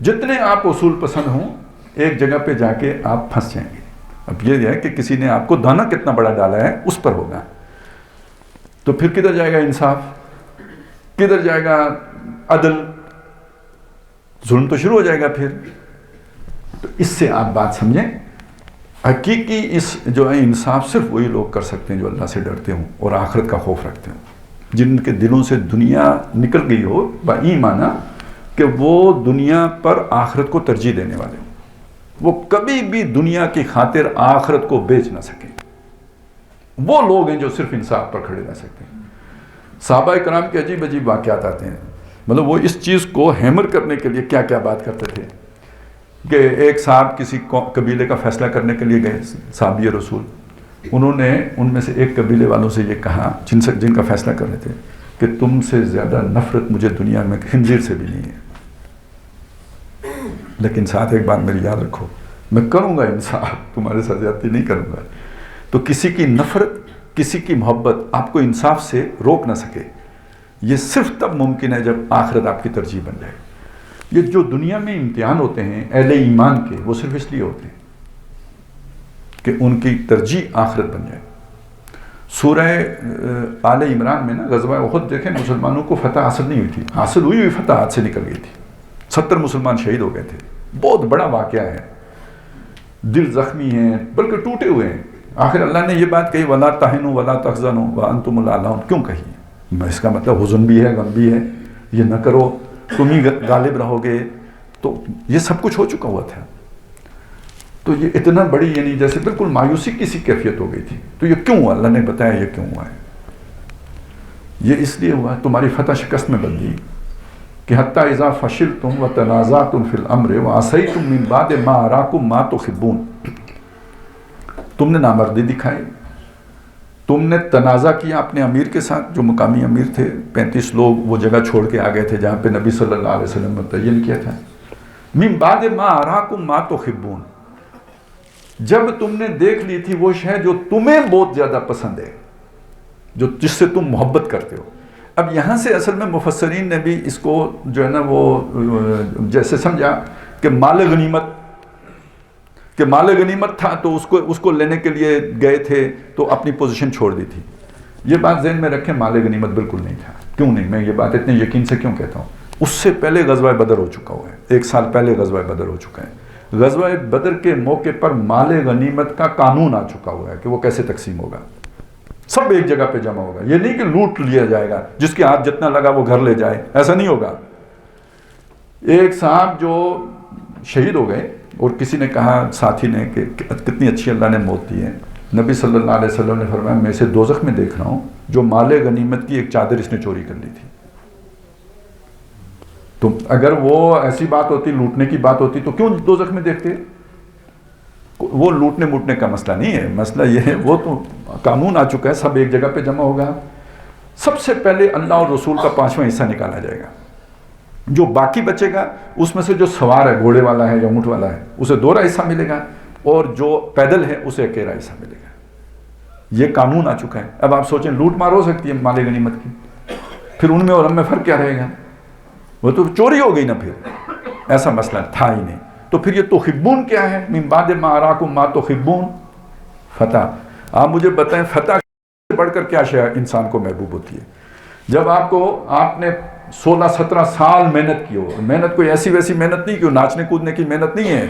A: جتنے آپ اصول پسند ہوں، ایک جگہ پہ جا کے آپ پھنس جائیں گے. اب یہ ہے کہ کسی نے آپ کو دانا کتنا بڑا ڈالا ہے اس پر ہوگا. تو پھر کدھر جائے گا انصاف، کدھر جائے گا عدل؟ ظلم تو شروع ہو جائے گا پھر. تو اس سے آپ بات سمجھیں، حقیقی اس جو ہے انصاف صرف وہی لوگ کر سکتے ہیں جو اللہ سے ڈرتے ہوں اور آخرت کا خوف رکھتے ہوں، جن کے دلوں سے دنیا نکل گئی ہو با ایمانہ کہ وہ دنیا پر آخرت کو ترجیح دینے والے ہوں. وہ کبھی بھی دنیا کی خاطر آخرت کو بیچ نہ سکیں. وہ لوگ ہیں جو صرف انصاف پر کھڑے رہ سکتے ہیں. صحابہ کرام کے عجیب عجیب واقعات آتے ہیں. مطلب وہ اس چیز کو ہیمر کرنے کے لیے کیا کیا بات کرتے تھے کہ ایک صاحب کسی قبیلے کا فیصلہ کرنے کے لیے گئے، صحابی رسول. انہوں نے ان میں سے ایک قبیلے والوں سے یہ کہا جن کا فیصلہ کر رہے تھے کہ تم سے زیادہ نفرت مجھے دنیا میں خنزیر سے بھی نہیں ہے، لیکن ساتھ ایک بات میری یاد رکھو، میں کروں گا انصاف، تمہارے ساتھ زیادتی نہیں کروں گا. تو کسی کی نفرت، کسی کی محبت آپ کو انصاف سے روک نہ سکے. یہ صرف تب ممکن ہے جب آخرت آپ کی ترجیح بن جائے. یہ جو دنیا میں امتحان ہوتے ہیں اہل ایمان کے، وہ صرف اس لیے ہوتے ہیں کہ ان کی ترجیح آخرت بن جائے. سورہ آل عمران میں نا غزوہ احد دیکھیں، مسلمانوں کو فتح حاصل نہیں ہوئی تھی، حاصل ہوئی فتح ہاتھ سے نکل گئی تھی. 70 مسلمان شہید ہو گئے تھے. بہت بڑا واقعہ ہے. دل زخمی ہیں بلکہ ٹوٹے ہوئے ہیں. آخر اللہ نے یہ بات کہی وَلَا تَهِنُوا وَلَا تَحْزَنُوا وَأَنْتُمُ الْأَعْلَوْنَ، کیوں کہی؟ اس کا مطلب حزن بھی ہے، غم بھی ہے، یہ نہ کرو، تم ہی غالب رہو گے. تو یہ سب کچھ ہو چکا ہوا تھا. تو یہ اتنا بڑی، یعنی جیسے بالکل مایوسی کسی کیفیت ہو گئی تھی. تو یہ کیوں ہوا؟ اللہ نے بتایا یہ کیوں ہوا ہے. یہ اس لیے ہوا تمہاری فتح شکست میں بدلی کہ حتیٰ اذا فشلتم وتنازعتم فی الامر وعصیتم من بعد ما اراکم ما تحبون. تم نے نامردی دکھائی، تم نے تنازع کیا اپنے امیر کے ساتھ، جو مقامی امیر تھے. 35 لوگ وہ جگہ چھوڑ کے آ گئے تھے جہاں پہ نبی صلی اللہ علیہ وسلم نے متعین کیا تھا. من بعد ما اراکم ما تحبون، جب تم نے دیکھ لی تھی وہ شے جو تمہیں بہت زیادہ پسند ہے، جو جس سے تم محبت کرتے ہو. اب یہاں سے اصل میں مفسرین نے بھی اس کو جو ہے نا وہ جیسے سمجھا کہ مال غنیمت تھا تو اس کو لینے کے لیے گئے تھے تو اپنی پوزیشن چھوڑ دی تھی. یہ بات ذہن میں رکھیں، مال غنیمت بالکل نہیں تھا. کیوں نہیں؟ میں یہ بات اتنے یقین سے کیوں کہتا ہوں؟ اس سے پہلے غزوہ بدر ہو چکا ہوا ہے، 1 سال پہلے غزوہ بدر ہو چکا ہے. غزوہ بدر کے موقع پر مال غنیمت کا قانون آ چکا ہوا ہے کہ وہ کیسے تقسیم ہوگا. سب ایک جگہ پہ جمع ہوگا. یہ نہیں کہ لوٹ لیا جائے گا، جس کے ہاتھ جتنا لگا وہ گھر لے جائے، ایسا نہیں ہوگا. ایک صاحب جو شہید ہو گئے اور کسی نے کہا ساتھی نے کہ کتنی اچھی اللہ نے موت دی ہے. نبی صلی اللہ علیہ وسلم نے فرمایا میں اسے دوزخ میں دیکھ رہا ہوں جو مال غنیمت کی ایک چادر اس نے چوری کر لی تھی. تو اگر وہ ایسی بات ہوتی، لوٹنے کی بات ہوتی، تو کیوں دوزخ میں دیکھتے؟ وہ لوٹنے موٹنے کا مسئلہ نہیں ہے. مسئلہ یہ ہے وہ تو قانون آ چکا ہے، سب ایک جگہ پہ جمع ہوگا. سب سے پہلے اللہ اور رسول کا 5واں حصہ نکالا جائے گا. جو باقی بچے گا اس میں سے جو سوار ہے، گھوڑے والا ہے یا اونٹ والا ہے، اسے 2واں حصہ ملے گا، اور جو پیدل ہے اسے 1واں حصہ ملے گا. یہ قانون آ چکا ہے. اب آپ سوچیں لوٹ مار ہو سکتی ہے مال غنیمت کی، پھر ان میں اور ہم میں فرق کیا رہے گا؟ وہ تو چوری ہو گئی نا. پھر ایسا مسئلہ تھا ہی نہیں. تو پھر یہ تحبون کیا ہے؟ من بعد ما اراکم ما تحبون، فتح. آپ مجھے بتائیں فتح سے بڑھ کر کیا شے انسان کو محبوب ہوتی ہے؟ جب آپ نے 16-17 سال محنت کی ہو. محنت کوئی ایسی ویسی محنت نہیں کہ ناچنے کودنے کی محنت نہیں ہے,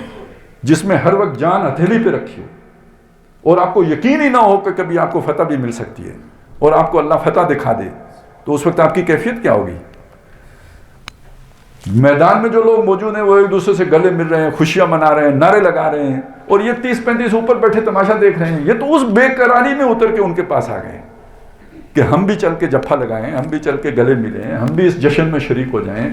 A: جس میں ہر وقت جان ہتھیلی پہ رکھی ہو اور آپ کو یقین ہی نہ ہو کہ کبھی آپ کو فتح بھی مل سکتی ہے اور آپ کو اللہ فتح دکھا دے, تو اس وقت آپ کی کیفیت کیا ہوگی؟ میدان میں جو لوگ موجود ہیں وہ ایک دوسرے سے گلے مل رہے ہیں, خوشیاں منا رہے ہیں, نعرے لگا رہے ہیں, اور یہ 30-35 اوپر بیٹھے تماشا دیکھ رہے ہیں. یہ تو اس بے قراری میں اتر کے ان کے پاس آ گئے کہ ہم بھی چل کے جپھا لگائیں, ہم بھی چل کے گلے ملیں, ہم بھی اس جشن میں شریک ہو جائیں.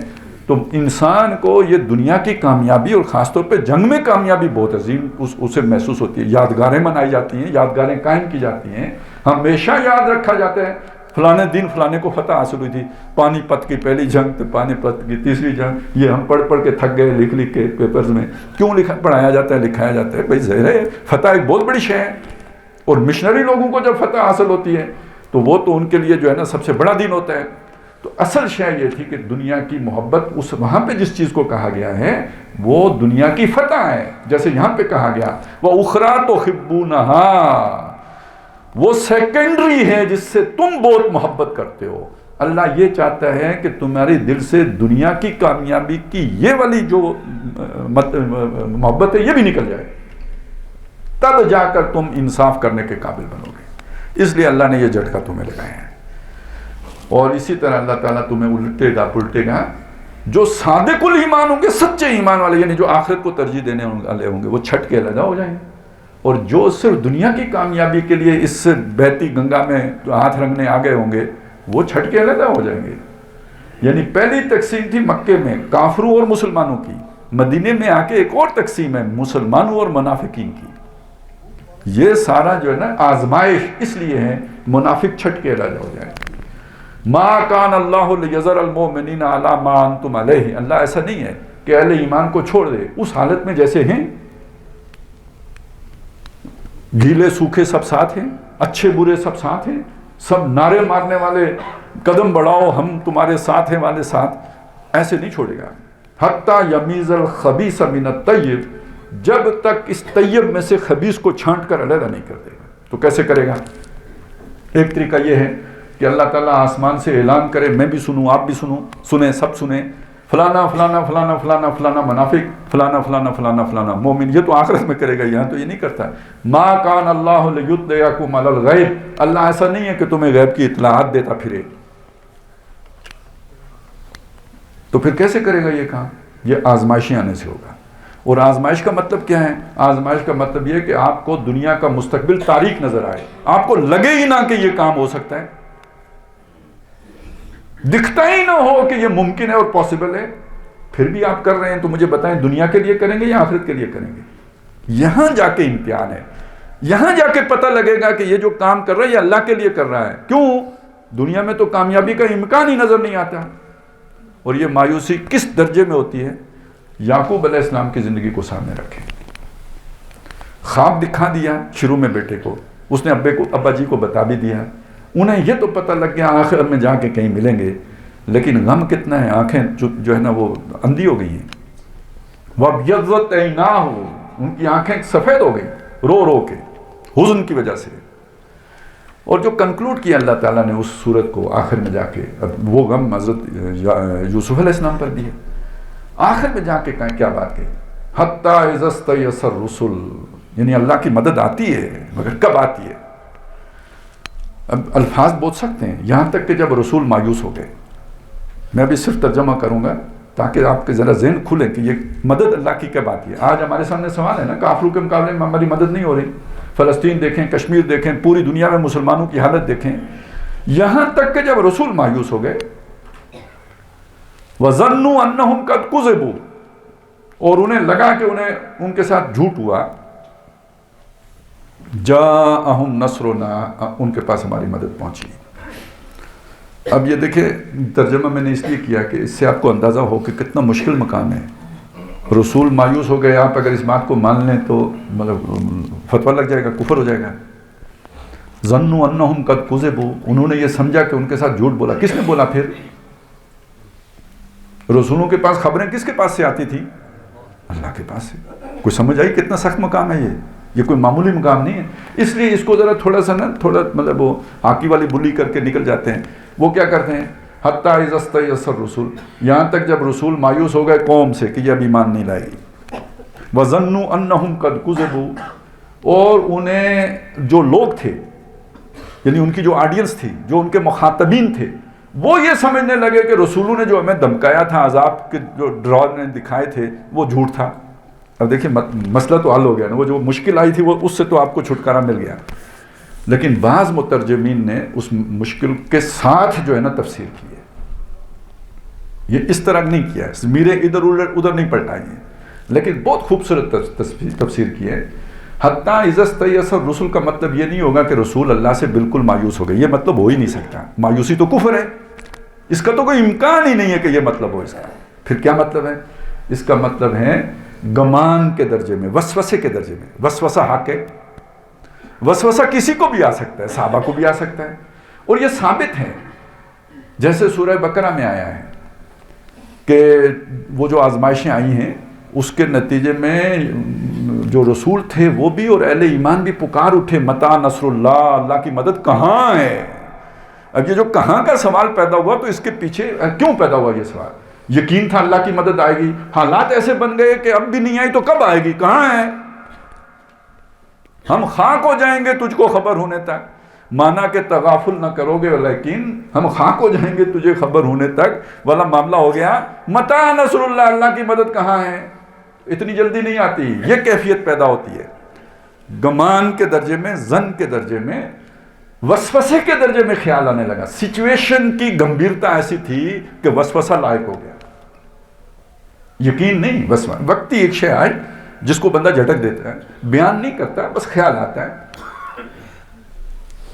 A: تو انسان کو یہ دنیا کی کامیابی اور خاص طور پہ جنگ میں کامیابی بہت عظیم اسے محسوس ہوتی ہے. یادگاریں منائی جاتی ہیں, یادگاریں قائم کی جاتی ہیں, ہمیشہ یاد رکھا جاتا ہے فلانے دن فلانے کو فتح حاصل ہوئی تھی, پانی پت کی پہلی جنگ تو پانی پت کی تیسری جنگ. یہ ہم پڑھ پڑھ کے تھک گئے لکھ لکھ کے پیپرز میں. کیوں پڑھایا جاتا ہے, لکھایا جاتا ہے؟ بھائی ظاہر ہے فتح ایک بہت بڑی شے ہے, اور مشنری لوگوں کو جب فتح حاصل ہوتی ہے تو وہ تو ان کے لیے جو ہے نا سب سے بڑا دن ہوتا ہے. تو اصل شے یہ تھی کہ دنیا کی محبت, اس وہاں پہ جس چیز کو کہا گیا ہے وہ دنیا کی فتح ہے. جیسے یہاں پہ کہا گیا وَأُخْرَىٰ تُحِبُّونَهَا, وہ سیکنڈری ہے جس سے تم بہت محبت کرتے ہو. اللہ یہ چاہتا ہے کہ تمہارے دل سے دنیا کی کامیابی کی یہ والی جو محبت ہے یہ بھی نکل جائے, تب جا کر تم انصاف کرنے کے قابل بنو گے. اس لیے اللہ نے یہ جھٹکا تمہیں لگایا ہے. اور اسی طرح اللہ تعالیٰ تمہیں الٹے گا پلٹے گا. جو صادق الایمان ہوں گے, سچے ایمان والے, یعنی جو آخرت کو ترجیح دینے والے ہوں گے, وہ چھٹ کے علیحدہ ہو جائیں گے. اور جو صرف دنیا کی کامیابی کے لیے اس سے بہتی گنگا میں ہاتھ رنگنے آ گئے ہوں گے, وہ چھٹ کے علیحدہ ہو جائیں گے. یعنی پہلی تقسیم تھی مکے میں کافروں اور مسلمانوں کی, مدینے میں آ کے ایک اور تقسیم ہے مسلمانوں اور منافقین کی. یہ سارا جو ہے نا آزمائش اس لیے ہے منافق چھٹ کے علیحدہ ہو جائیں. ما کان اللہ لیذر المؤمنین علی ما انتم علیہ, اللہ ایسا نہیں ہے کہ اہل ایمان کو چھوڑ دے اس حالت میں جیسے ہیں. گیلے سوکھے سب ساتھ ہیں, اچھے برے سب ساتھ ہیں, سب نعرے مارنے والے قدم بڑھاؤ ہم تمہارے ساتھ ہیں والے ساتھ, ایسے نہیں چھوڑے گا. حتیٰ یمیز الخبیث من الطیب, جب تک اس طیب میں سے خبیث کو چھانٹ کر علیحدہ نہیں کر دے گا. تو کیسے کرے گا؟ ایک طریقہ یہ ہے کہ اللہ تعالیٰ آسمان سے اعلان کرے, میں بھی سنوں آپ بھی سنیں سب سنیں, فلانا فلانا فلانا فلانا فلانا منافق, فلانا فلانا فلانا فلانا مومن. یہ تو آخرت میں کرے گا, یہاں تو یہ نہیں کرتا. ما کان اللہ لیطلعکم علی الغیب, اللہ ایسا نہیں ہے کہ تمہیں غیب کی اطلاعات دیتا پھرے. تو پھر کیسے کرے گا یہ کام؟ یہ آزمائشیں آنے سے ہوگا. اور آزمائش کا مطلب کیا ہے؟ آزمائش کا مطلب یہ کہ آپ کو دنیا کا مستقبل تاریک نظر آئے, آپ کو لگے ہی نہ کہ یہ کام ہو سکتا ہے, دکھتا ہی نہ ہو کہ یہ ممکن ہے اور پاسبل ہے, پھر بھی آپ کر رہے ہیں. تو مجھے بتائیں دنیا کے لیے کریں گے یا آخرت کے لیے کریں گے؟ یہاں جا کے امتحان ہے, یہاں جا کے پتہ لگے گا کہ یہ جو کام کر رہا ہے یہ اللہ کے لیے کر رہا ہے. کیوں؟ دنیا میں تو کامیابی کا امکان ہی نظر نہیں آتا. اور یہ مایوسی کس درجے میں ہوتی ہے؟ یعقوب علیہ السلام کی زندگی کو سامنے رکھیں. خواب دکھا دیا شروع میں بیٹے کو, اس نے ابا جی کو بتا بھی دیا, انہیں یہ تو پتہ لگ گیا آخر میں جا کے کہیں ملیں گے, لیکن غم کتنا ہے, آنکھیں جو ہے نا وہ اندھی ہو گئی ہیں. وَابْيَضَّتْ عَيْنَاهُ, ان کی آنکھیں سفید ہو گئی رو رو کے حزن کی وجہ سے. اور جو کنکلوڈ کیا اللہ تعالیٰ نے اس صورت کو آخر میں جا کے, اب وہ غم حضرت یوسف علیہ السلام پر بھی ہے. آخر میں جا کے کیا بات کہی؟ حَتَّى إِذَا اسْتَيَّسَ الرُّسُلُ, یعنی اللہ کی مدد آتی ہے مگر کب آتی ہے؟ اب الفاظ بہت سکتے ہیں, یہاں تک کہ جب رسول مایوس ہو گئے. میں بھی صرف ترجمہ کروں گا تاکہ آپ کے ذرا ذہن کھلے کہ یہ مدد اللہ کی کب آتی ہے. آج ہمارے سامنے سوال ہے نا, کافروں کے مقابلے میں ہماری مدد نہیں ہو رہی. فلسطین دیکھیں, کشمیر دیکھیں, پوری دنیا میں مسلمانوں کی حالت دیکھیں. یہاں تک کہ جب رسول مایوس ہو گئے, وَظَنُّوا أَنَّهُمْ قَدْ كُذِبُوا, اور انہیں لگا کہ ان کے ساتھ جھوٹ ہوا, جاءہم نصرنا, ان کے پاس ہماری مدد پہنچی. اب یہ دیکھیں ترجمہ میں نے اس لیے کیا کہ اس سے آپ کو اندازہ ہو کہ کتنا مشکل مقام ہے. رسول مایوس ہو گئے, آپ اگر اس بات کو مان لیں تو مطلب فتویٰ لگ جائے گا, کفر ہو جائے گا. ظنوا انہم قد کذبوا, انہوں نے یہ سمجھا کہ ان کے ساتھ جھوٹ بولا. کس نے بولا پھر؟ رسولوں کے پاس خبریں کس کے پاس سے آتی تھی؟ اللہ کے پاس سے. کوئی سمجھ آئی کتنا سخت مقام ہے یہ کوئی معمولی مقام نہیں ہے. اس لیے اس کو ذرا تھوڑا سا نا تھوڑا مطلب وہ آکی والی بلی کر کے نکل جاتے ہیں. وہ کیا کرتے ہیں, حتی اذا استیأس الرسول، یہاں تک جب رسول مایوس ہو گئے قوم سے کہ یہ اب ایمان نہیں لائے گی، وَظَنُّوا أَنَّهُمْ قَدْ كُذِبُوا، اور انہیں جو لوگ تھے یعنی ان کی جو آڈینس تھی، جو ان کے مخاطبین تھے، وہ یہ سمجھنے لگے کہ رسولوں نے جو ہمیں دھمکایا تھا، عذاب کے جو ڈرانے دکھائے تھے وہ جھوٹ تھا۔ اب دیکھیں مسئلہ تو حل ہو گیا نا، وہ جو مشکل آئی تھی وہ اس سے تو آپ کو چھٹکارا مل گیا، لیکن بعض مترجمین نے اس مشکل کے ساتھ جو ہے نا تفسیر کی ہے، یہ اس طرح نہیں کیا ہے، میرے ادھر ادھر نہیں پلٹائی ہیں، لیکن بہت خوبصورت تفسیر کی ہے۔ حتیٰ اذا استیأس الرسل کا مطلب یہ نہیں ہوگا کہ رسول اللہ سے بالکل مایوس ہو گئے، یہ مطلب ہو ہی نہیں سکتا، مایوسی تو کفر ہے، اس کا تو کوئی امکان ہی نہیں ہے کہ یہ مطلب ہو اس کا۔ پھر کیا مطلب ہے؟ اس کا مطلب ہے گمان کے درجے میں، وسوسے کے درجے میں۔ وسوسہ حق ہے، وسوسہ کسی کو بھی آ سکتا ہے، صحابہ کو بھی آ سکتا ہے، اور یہ ثابت ہے، جیسے سورہ بقرہ میں آیا ہے کہ وہ جو آزمائشیں آئی ہیں اس کے نتیجے میں جو رسول تھے وہ بھی اور اہل ایمان بھی پکار اٹھے، متى نصر اللہ، اللہ کی مدد کہاں ہے؟ اب یہ جو کہاں کا سوال پیدا ہوا تو اس کے پیچھے کیوں پیدا ہوا یہ سوال؟ یقین تھا اللہ کی مدد آئے گی، حالات ایسے بن گئے کہ اب بھی نہیں آئی تو کب آئے گی، کہاں ہے؟ ہم خاک ہو جائیں گے تجھ کو خبر ہونے تک، مانا کہ تغافل نہ کرو گے، لیکن ہم خاک ہو جائیں گے تجھے خبر ہونے تک والا معاملہ ہو گیا۔ متى نصر اللہ، اللہ کی مدد کہاں ہے؟ اتنی جلدی نہیں آتی، یہ کیفیت پیدا ہوتی ہے گمان کے درجے میں، ظن کے درجے میں، وسوسے کے درجے میں خیال آنے لگا۔ سچویشن کی گمبھیرتا ایسی تھی کہ وسوسہ لائق ہو گیا، یقین نہیں، وقتی ایک شے آئے جس کو بندہ جھٹک دیتا ہے، بیان نہیں کرتا، بس خیال آتا ہے۔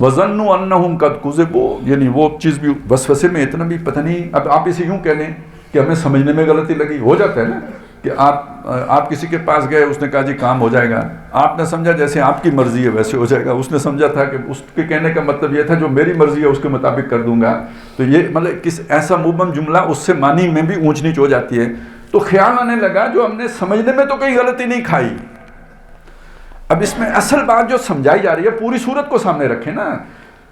A: وَظَنُّوا أَنَّهُمْ قَدْ كُذِبُوا، یعنی وہ چیز بھی وسوسے میں اتنا بھی پتہ نہیں۔ اب آپ اسے یوں کہہ لیں کہ ہمیں سمجھنے میں غلطی لگی، ہو جاتا ہے نا کہ آپ کسی کے پاس گئے، اس نے کہا جی کام ہو جائے گا، آپ نے سمجھا جیسے آپ کی مرضی ہے ویسے ہو جائے گا، اس نے سمجھا تھا کہ اس کے کہنے کا مطلب یہ تھا جو میری مرضی ہے اس کے مطابق کر دوں گا، تو یہ مطلب کس ایسا مبہم جملہ اس سے معنی میں بھی اونچ نیچ ہو جاتی ہے، تو خیال آنے لگا جو ہم نے سمجھنے میں تو کوئی غلطی نہیں کھائی۔ اب اس میں اصل بات جو سمجھائی جا رہی ہے، پوری صورت کو سامنے رکھیں نا،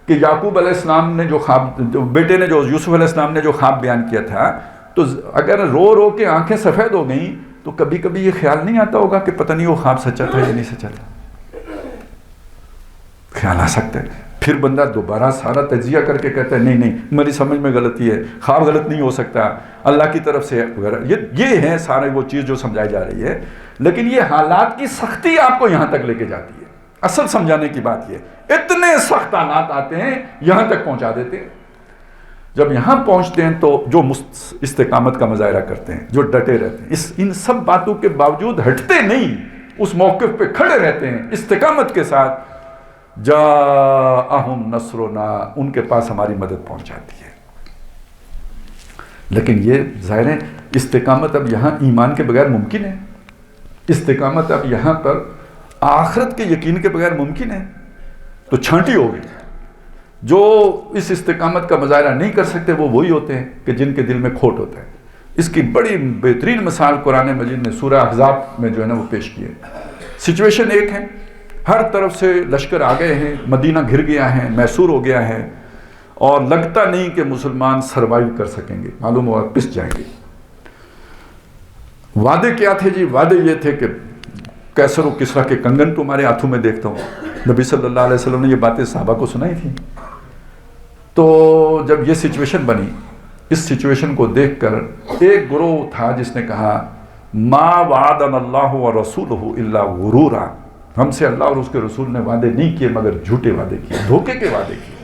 A: کہ یعقوب علیہ السلام نے جو خواب، بیٹے نے جو یوسف علیہ السلام نے جو خواب بیان کیا تھا، تو اگر رو رو کے آنکھیں سفید ہو گئیں تو کبھی کبھی یہ خیال نہیں آتا ہوگا کہ پتہ نہیں وہ خواب سچا تھا یا نہیں سچا تھا؟ خیال آ سکتا ہے، پھر بندہ دوبارہ سارا تجزیہ کر کے کہتا ہے نہیں نہیں میری سمجھ میں غلطی ہے، خواب غلط نہیں ہو سکتا، اللہ کی طرف سے وغیرہ۔ یہ ہے سارے وہ چیز جو سمجھائی جا رہی ہے، لیکن یہ حالات کی سختی آپ کو یہاں تک لے کے جاتی ہے۔ اصل سمجھانے کی بات یہ، اتنے سخت حالات آتے ہیں یہاں تک پہنچا دیتے ہیں۔ جب یہاں پہنچتے ہیں تو جو استقامت کا مظاہرہ کرتے ہیں، جو ڈٹے رہتے ہیں، ان سب باتوں کے باوجود ہٹتے نہیں، اس موقف پہ کھڑے رہتے ہیں استقامت کے ساتھ، جاءہم نصرنا، ان کے پاس ہماری مدد پہنچ جاتی ہے۔ لیکن یہ ظاہر ہے استقامت اب یہاں ایمان کے بغیر ممکن ہے، استقامت اب یہاں پر آخرت کے یقین کے بغیر ممکن ہے، تو چھانٹی ہو گئی۔ جو اس استقامت کا مظاہرہ نہیں کر سکتے وہ وہی ہوتے ہیں کہ جن کے دل میں کھوٹ ہوتا ہے۔ اس کی بڑی بہترین مثال قرآن مجید نے سورہ احزاب میں جو ہے نا وہ پیش کی ہے۔ سچویشن ایک ہے، ہر طرف سے لشکر آ گئے ہیں، مدینہ گھر گیا ہے، میسور ہو گیا ہے، اور لگتا نہیں کہ مسلمان سروائیو کر سکیں گے، معلوم ہوا پس جائیں گے۔ وعدے کیا تھے جی؟ وعدے یہ تھے کہ کیسر و کسریٰ کے کنگن تمہارے ہاتھوں میں دیکھتا ہوں۔ نبی صلی اللہ علیہ وسلم نے یہ باتیں صحابہ کو سنائی تھیں۔ تو جب یہ سچویشن بنی، اس سچویشن کو دیکھ کر ایک گروہ تھا جس نے کہا ما وعدنا اللہ ورسولہ الا غرورا، ہم سے اللہ اور اس کے رسول نے وعدے نہیں کیے مگر جھوٹے وعدے کیے، دھوکے کے وعدے کیے۔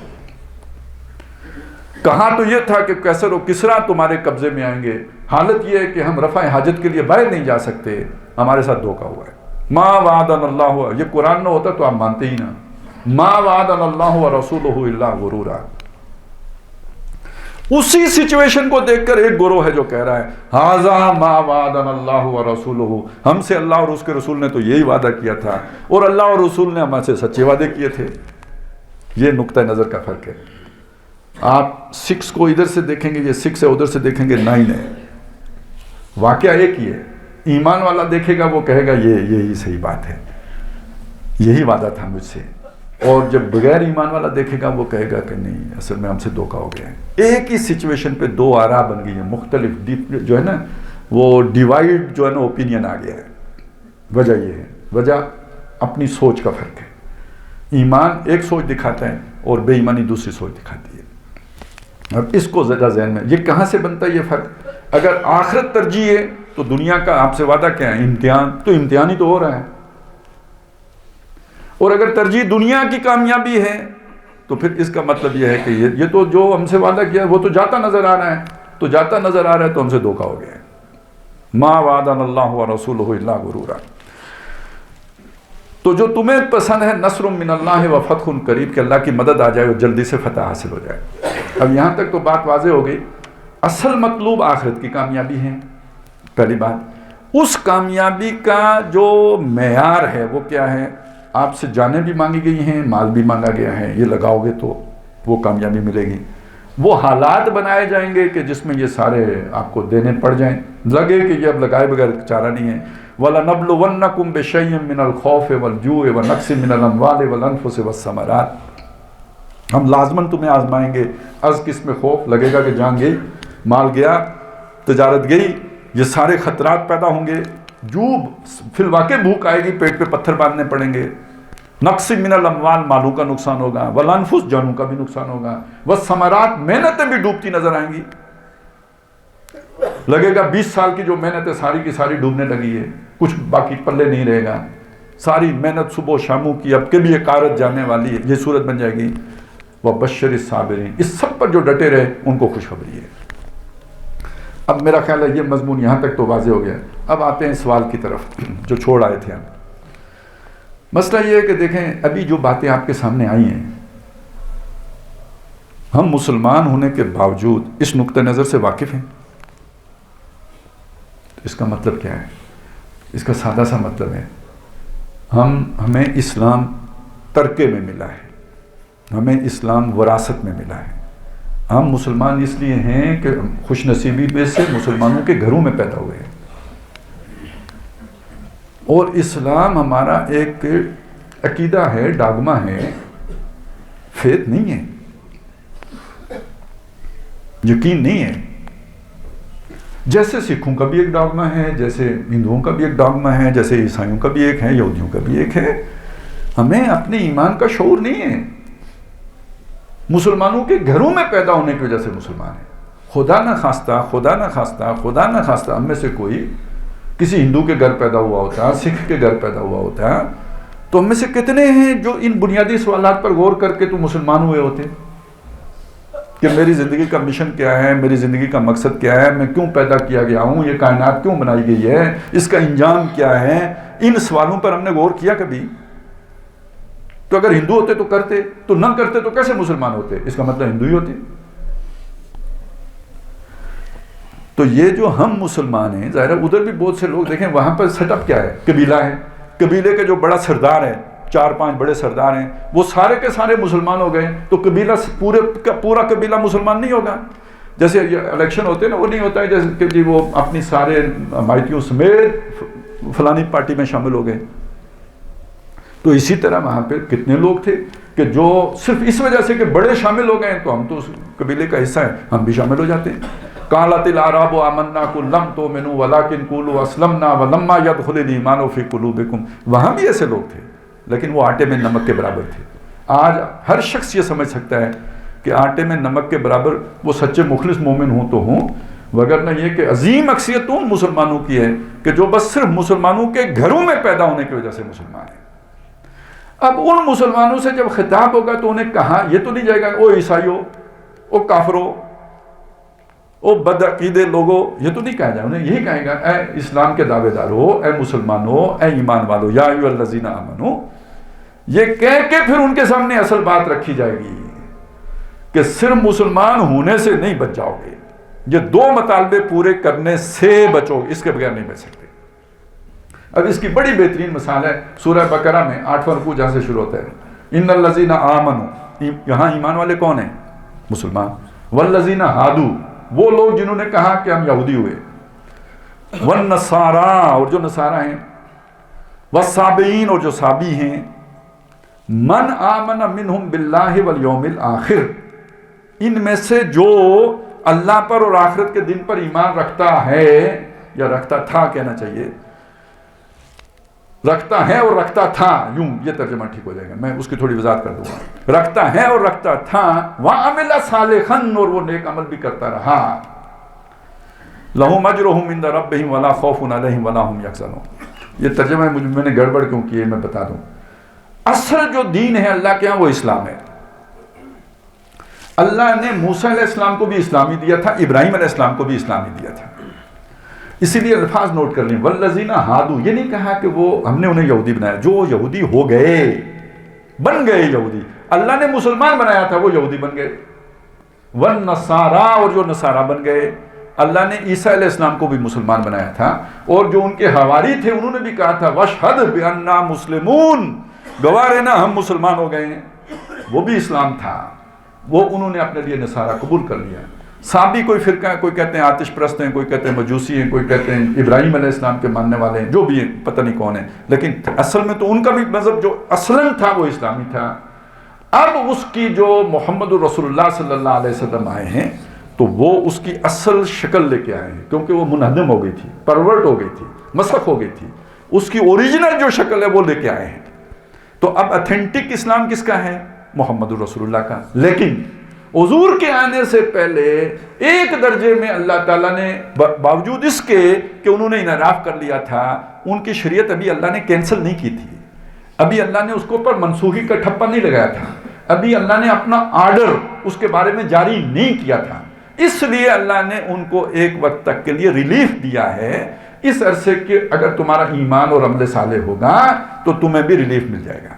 A: کہا تو یہ تھا کہ کیسر و کسریٰ تمہارے قبضے میں آئیں گے، حالت یہ ہے کہ ہم رفع حاجت کے لیے باہر نہیں جا سکتے، ہمارے ساتھ دھوکا ہوا ہے۔ ما وعدنا اللہ، یہ قرآن نہ ہوتا تو آپ مانتے ہی نہ، ما وعدنا اللہ ورسولہ الا غرورا۔ اسی سچویشن کو دیکھ کر ایک گروہ ہے جو کہہ رہا ہے ھذا ما وعدنا اللہ ورسولہ، ہم سے اللہ اور اس کے رسول نے تو یہی وعدہ کیا تھا، اور اللہ اور رسول نے ہم سے سچے وعدے کیے تھے۔ یہ نقطہ نظر کا فرق ہے۔ آپ 6 کو ادھر سے دیکھیں گے، یہ 6 ہے، ادھر سے دیکھیں گے 9 ہے، واقعہ ایک ہی ہے۔ ایمان والا دیکھے گا وہ کہے گا یہی صحیح بات ہے، یہی وعدہ تھا مجھ سے، اور جب بغیر ایمان والا دیکھے گا وہ کہے گا کہ نہیں اصل میں ہم سے دھوکہ ہو گیا ہے۔ ایک ہی سچویشن پہ دو آراء بن گئی ہیں، مختلف جو ہے نا وہ ڈیوائڈ جو ہے نا اوپینین آ گیا ہے۔ وجہ یہ ہے، وجہ اپنی سوچ کا فرق ہے۔ ایمان ایک سوچ دکھاتا ہے اور بے ایمانی دوسری سوچ دکھاتی ہے۔ اب اس کو ذرا ذہن میں، یہ کہاں سے بنتا ہے یہ فرق؟ اگر آخرت ترجیح ہے تو دنیا کا آپ سے وعدہ کیا ہے؟ امتحان، تو امتحان ہی تو ہو رہا ہے۔ اور اگر ترجیح دنیا کی کامیابی ہے تو پھر اس کا مطلب یہ ہے کہ یہ تو جو ہم سے وعدہ کیا ہے وہ تو جاتا نظر آ رہا ہے، تو جاتا نظر آ رہا ہے تو ہم سے دھوکہ ہو گیا ہے۔ ما وعدنا اللہ ورسولہ الا غرورا۔ تو جو تمہیں پسند ہے نصر من اللہ و فتح قریب، کہ اللہ کی مدد آ جائے اور جلدی سے فتح حاصل ہو جائے۔ اب یہاں تک تو بات واضح ہو گئی۔ اصل مطلوب آخرت کی کامیابی ہے، پہلی بات۔ اس کامیابی کا جو معیار ہے وہ کیا ہے؟ آپ سے جانیں بھی مانگی گئی ہیں، مال بھی مانگا گیا ہے، یہ لگاؤ گے تو وہ کامیابی ملے گی۔ وہ حالات بنائے جائیں گے کہ جس میں یہ سارے آپ کو دینے پڑ جائیں، لگے کہ یہ اب لگائے بغیر چارہ نہیں ہے۔ وَلَنَبْلُوَنَّكُمْ بِشَيْءٍ مِّنَ الْخَوْفِ وَالْجُوعِ وَنَقْصٍ مِّنَ الْأَمْوَالِ وَالْأَنفُسِ وَالثَّمَرَاتِ۔ ہم لازماً تمہیں آزمائیں گے۔ از کس میں خوف لگے گا کہ جان گئی، مال گیا، تجارت گئی، یہ سارے خطرات پیدا ہوں گے۔ فی الواقع بھوک آئے گی، پیٹ پہ پتھر باندھنے پڑیں گے۔ نقص من الاموال، مالوں کا نقصان ہوگا، والانفس، جانوں کا بھی نقصان ہوگا، والثمرات، محنتیں بھی ڈوبتی نظر آئیں گی۔ لگے گا 20 سال کی جو محنت ہے ساری کی ساری ڈوبنے لگی ہے، کچھ باقی پلے نہیں رہے گا۔ ساری محنت صبح و شاموں کی اب کبھی ایک عارت جانے والی ہے، یہ صورت بن جائے گی۔ وَبَشِّرِ الصَّابِرِينَ، اس سب پر جو ڈٹے رہے ان کو خوشخبری ہے۔ اب میرا خیال ہے یہ مضمون یہاں تک تو واضح ہو گیا۔ اب آتے ہیں سوال کی طرف جو چھوڑ آئے تھے ہم۔ مسئلہ یہ ہے کہ دیکھیں ابھی جو باتیں آپ کے سامنے آئی ہیں، ہم مسلمان ہونے کے باوجود اس نقطہ نظر سے واقف ہیں۔ اس کا مطلب کیا ہے؟ اس کا سادہ سا مطلب ہے ہمیں اسلام ترکے میں ملا ہے، ہمیں اسلام وراثت میں ملا ہے۔ ہم مسلمان اس لیے ہیں کہ خوش نصیبی میں سے مسلمانوں کے گھروں میں پیدا ہوئے ہیں، اور اسلام ہمارا ایک عقیدہ ہے، ڈاگما ہے، فیت نہیں ہے، یقین نہیں ہے۔ جیسے سکھوں کا بھی ایک ڈاگما ہے، جیسے ہندوؤں کا بھی ایک ڈاگما ہے، جیسے عیسائیوں کا بھی ایک ہے، یہودیوں کا بھی ایک ہے۔ ہمیں اپنے ایمان کا شعور نہیں ہے۔ مسلمانوں کے گھروں میں پیدا ہونے کی وجہ سے مسلمان ہیں۔ خدا نہ خواستہ، خدا نہ خواستہ، خدا نہ خواستہ ہم میں سے کوئی کسی ہندو کے گھر پیدا ہوا ہوتا، سکھ کے گھر پیدا ہوا ہوتا، تو ہم میں سے کتنے ہیں جو ان بنیادی سوالات پر غور کر کے تو مسلمان ہوئے ہوتے کہ میری زندگی کا مشن کیا ہے، میری زندگی کا مقصد کیا ہے، میں کیوں پیدا کیا گیا ہوں، یہ کائنات کیوں بنائی گئی ہے، اس کا انجام کیا ہے۔ ان سوالوں پر ہم نے غور کیا کبھی؟ تو اگر ہندو ہوتے تو کرتے، تو نہ کرتے تو کیسے مسلمان ہوتے؟ اس کا مطلب ہندو ہی ہوتے۔ تو یہ جو ہم مسلمان ہیں، ظاہر ہے ادھر بھی بہت سے لوگ دیکھیں وہاں پر سیٹ اپ کیا ہے، قبیلہ ہے، قبیلے کے جو بڑا سردار ہے، 4-5 بڑے سردار ہیں، وہ سارے کے سارے مسلمان ہو گئے، تو قبیلہ پورا قبیلہ مسلمان نہیں ہوگا۔ جیسے یہ الیکشن ہوتے ہیں نا، وہ نہیں ہوتا ہے جیسے کہ جی وہ اپنی سارے مائتیوں سمیت فلانی پارٹی میں شامل ہو گئے۔ تو اسی طرح وہاں پہ کتنے لوگ تھے کہ جو صرف اس وجہ سے کہ بڑے شامل ہو گئے تو ہم تو اس قبیلے کا حصہ ہیں، ہم بھی شامل ہو جاتے ہیں۔ قالت الاعراب آمنا قل لم تؤمنوا ولکن قولوا اسلمنا ولما يدخل الايمان في قلوبكم، وہاں بھی ایسے لوگ تھے لیکن وہ آٹے میں نمک کے برابر تھے۔ آج ہر شخص یہ سمجھ سکتا ہے کہ آٹے میں نمک کے برابر وہ سچے مخلص مومن ہوں تو ہوں، وگرنہ یہ کہ عظیم اکثریت ان مسلمانوں کی ہے کہ جو بس صرف مسلمانوں کے گھروں میں پیدا ہونے کی وجہ سے مسلمان ہیں۔ اب ان مسلمانوں سے جب خطاب ہوگا تو انہیں کہا، یہ تو نہیں جائے گا او عیسائیوں، او کافروں، او بدعقیدے لوگوں، یہ تو نہیں کہا جائے، انہیں یہی کہے گا اے اسلام کے دعوے دارو، اے مسلمانوں، اے ایمان والو، یا ایھا الذین آمنو۔ یہ کہہ کے پھر ان کے سامنے اصل بات رکھی جائے گی کہ صرف مسلمان ہونے سے نہیں بچ جاؤ گے، یہ 2 مطالبے پورے کرنے سے بچو گے، اس کے بغیر نہیں بچ سکتے۔ اب اس کی بڑی بہترین مثال ہے سورہ بقرہ میں 8واں رکوع جہاں سے شروع ہوتا ہے، ان الذین آمنوا، یہاں ایمان والے کون ہیں؟ مسلمان۔ والذین ہادو، وہ لوگ جنہوں نے کہا کہ ہم یہودی ہوئے، والنصارى، اور جو نصارہ ہیں، والصابئین، اور جو صابی ہیں، من آمن منہم باللہ والیوم الآخر، ان میں سے جو اللہ پر اور آخرت کے دن پر ایمان رکھتا ہے، یا رکھتا تھا کہنا چاہیے، رکھتا ہے اور رکھتا تھا، یوں یہ ترجمہ ٹھیک ہو جائے گا، میں اس کی تھوڑی وضاحت کر دوں گا، رکھتا ہے اور رکھتا تھا، وَعَمِلَ صَالِحًا، اور وہ نیک عمل بھی کرتا رہا، لَهُمْ أَجْرُهُمْ عِنْدَ رَبِّهِمْ وَلَا خَوْفٌ عَلَيْهِمْ وَلَا هُمْ يَحْزَنُونَ۔ یہ ترجمہ ہے، میں نے گڑبڑ کیوں کی ہے میں بتا دوں۔ اصل جو دین ہے اللہ کے ہاں وہ اسلام ہے۔ اللہ نے موسیٰ علیہ السلام کو بھی اسلامی دیا تھا، ابراہیم علیہ السلام کو بھی اسلامی دیا تھا، اسی لیے الفاظ نوٹ کر لیں، والذین ہادو، یہ نہیں کہا کہ وہ ہم نے انہیں یہودی بنایا، جو یہودی ہو گئے، بن گئے یہودی، اللہ نے مسلمان بنایا تھا وہ یہودی بن گئے، والنصارا، اور جو نصارا بن گئے، اللہ نے عیسیٰ علیہ السلام کو بھی مسلمان بنایا تھا، اور جو ان کے حواری تھے انہوں نے بھی کہا تھا واشہد بأننا مسلمون، گواہ رہنا ہم مسلمان ہو گئے ہیں، وہ بھی اسلام تھا، وہ انہوں نے اپنے لیے نصارہ قبول کر لیا۔ صحابی کوئی فرقہ ہے، کوئی کہتے ہیں آتش پرست ہیں، کوئی کہتے ہیں مجوسی ہیں، کوئی کہتے ہیں ابراہیم علیہ السلام کے ماننے والے ہیں، جو بھی ہیں پتہ نہیں کون ہیں، لیکن اصل میں تو ان کا بھی مذہب جو اصلاً تھا وہ اسلامی تھا۔ اب اس کی جو محمد رسول اللہ صلی اللہ علیہ وسلم آئے ہیں تو وہ اس کی اصل شکل لے کے آئے ہیں، کیونکہ وہ منہدم ہو گئی تھی، پرورٹ ہو گئی تھی، مسخ ہو گئی تھی، اس کی اوریجنل جو شکل ہے وہ لے کے آئے ہیں۔ تو اب اتھینٹک اسلام کس کا ہے؟ محمد رسول اللہ کا۔ لیکن حضور کے آنے سے پہلے ایک درجے میں اللہ تعالیٰ نے باوجود اس کے کہ انہوں نے انحراف کر لیا تھا، ان کی شریعت ابھی اللہ نے کینسل نہیں کی تھی، ابھی اللہ نے اس کو پر منسوخی کا ٹھپا نہیں لگایا تھا، ابھی اللہ نے اپنا آرڈر اس کے بارے میں جاری نہیں کیا تھا، اس لیے اللہ نے ان کو ایک وقت تک کے لیے ریلیف دیا ہے، اس عرصے کہ اگر تمہارا ایمان اور عمل صالح ہوگا تو تمہیں بھی ریلیف مل جائے گا۔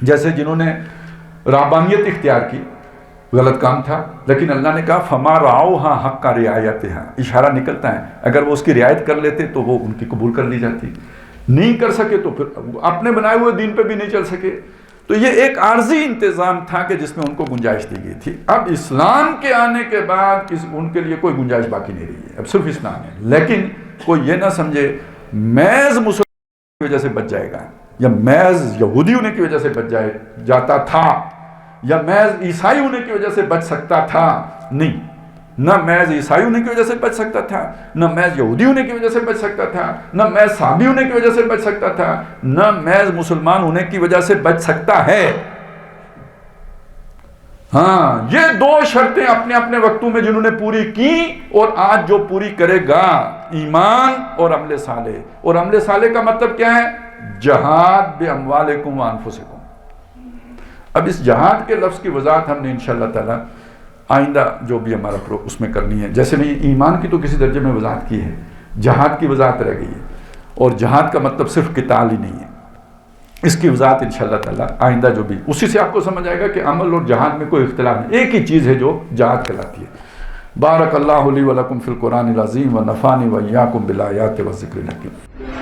A: جیسے جنہوں نے رہبانیت اختیار کی، غلط کام تھا، لیکن اللہ نے کہا فما رعوها حق رعایتها، اشارہ نکلتا ہے، اگر وہ اس کی رعایت کر لیتے تو وہ ان کی قبول کر لی جاتی، نہیں کر سکے تو پھر اپنے بنائے ہوئے دین پہ بھی نہیں چل سکے، تو یہ ایک عارضی انتظام تھا کہ جس میں ان کو گنجائش دی گئی تھی۔ اب اسلام کے آنے کے بعد ان کے لیے کوئی گنجائش باقی نہیں رہی ہے، اب صرف اسلام ہے، لیکن کوئی یہ نہ سمجھے محض مسلمان کی وجہ سے بچ جائے گا، یا محض یہودی ہونے کی وجہ سے بچ جاتا تھا، یا محض عیسائی ہونے کی وجہ سے بچ سکتا تھا، نہیں، نہ محض عیسائی ہونے کی وجہ سے بچ سکتا تھا، نہ محض یہودی ہونے کی وجہ سے بچ سکتا تھا، نہ محض صحابی ہونے کی وجہ سے بچ سکتا تھا، نہ محض مسلمان ہونے کی وجہ سے بچ سکتا ہے۔ ہاں، یہ دو شرطیں اپنے اپنے وقتوں میں جنہوں نے پوری کی، اور آج جو پوری کرے گا، ایمان اور عمل صالح، اور عمل صالح کا مطلب کیا ہے؟ جہاد باموالکم وانفسکم۔ اب اس جہاد کے لفظ کی وضاحت ہم نے انشاءاللہ تعالی آئندہ جو بھی ہمارا اس میں کرنی ہے، جیسے میں ایمان کی تو کسی درجے میں وضاحت کی ہے، جہاد کی وضاحت رہ گئی ہے، اور جہاد کا مطلب صرف قتال ہی نہیں ہے، اس کی وضاحت انشاءاللہ تعالی آئندہ جو بھی، اسی سے آپ کو سمجھ آئے گا کہ عمل اور جہاد میں کوئی اختلاف نہیں، ایک ہی چیز ہے جو جہاد کہلاتی ہے۔ بارک اللہ لی ولکم فی القرآن العظیم ونفعنی وایاکم بالآیات والذکر الحکیم۔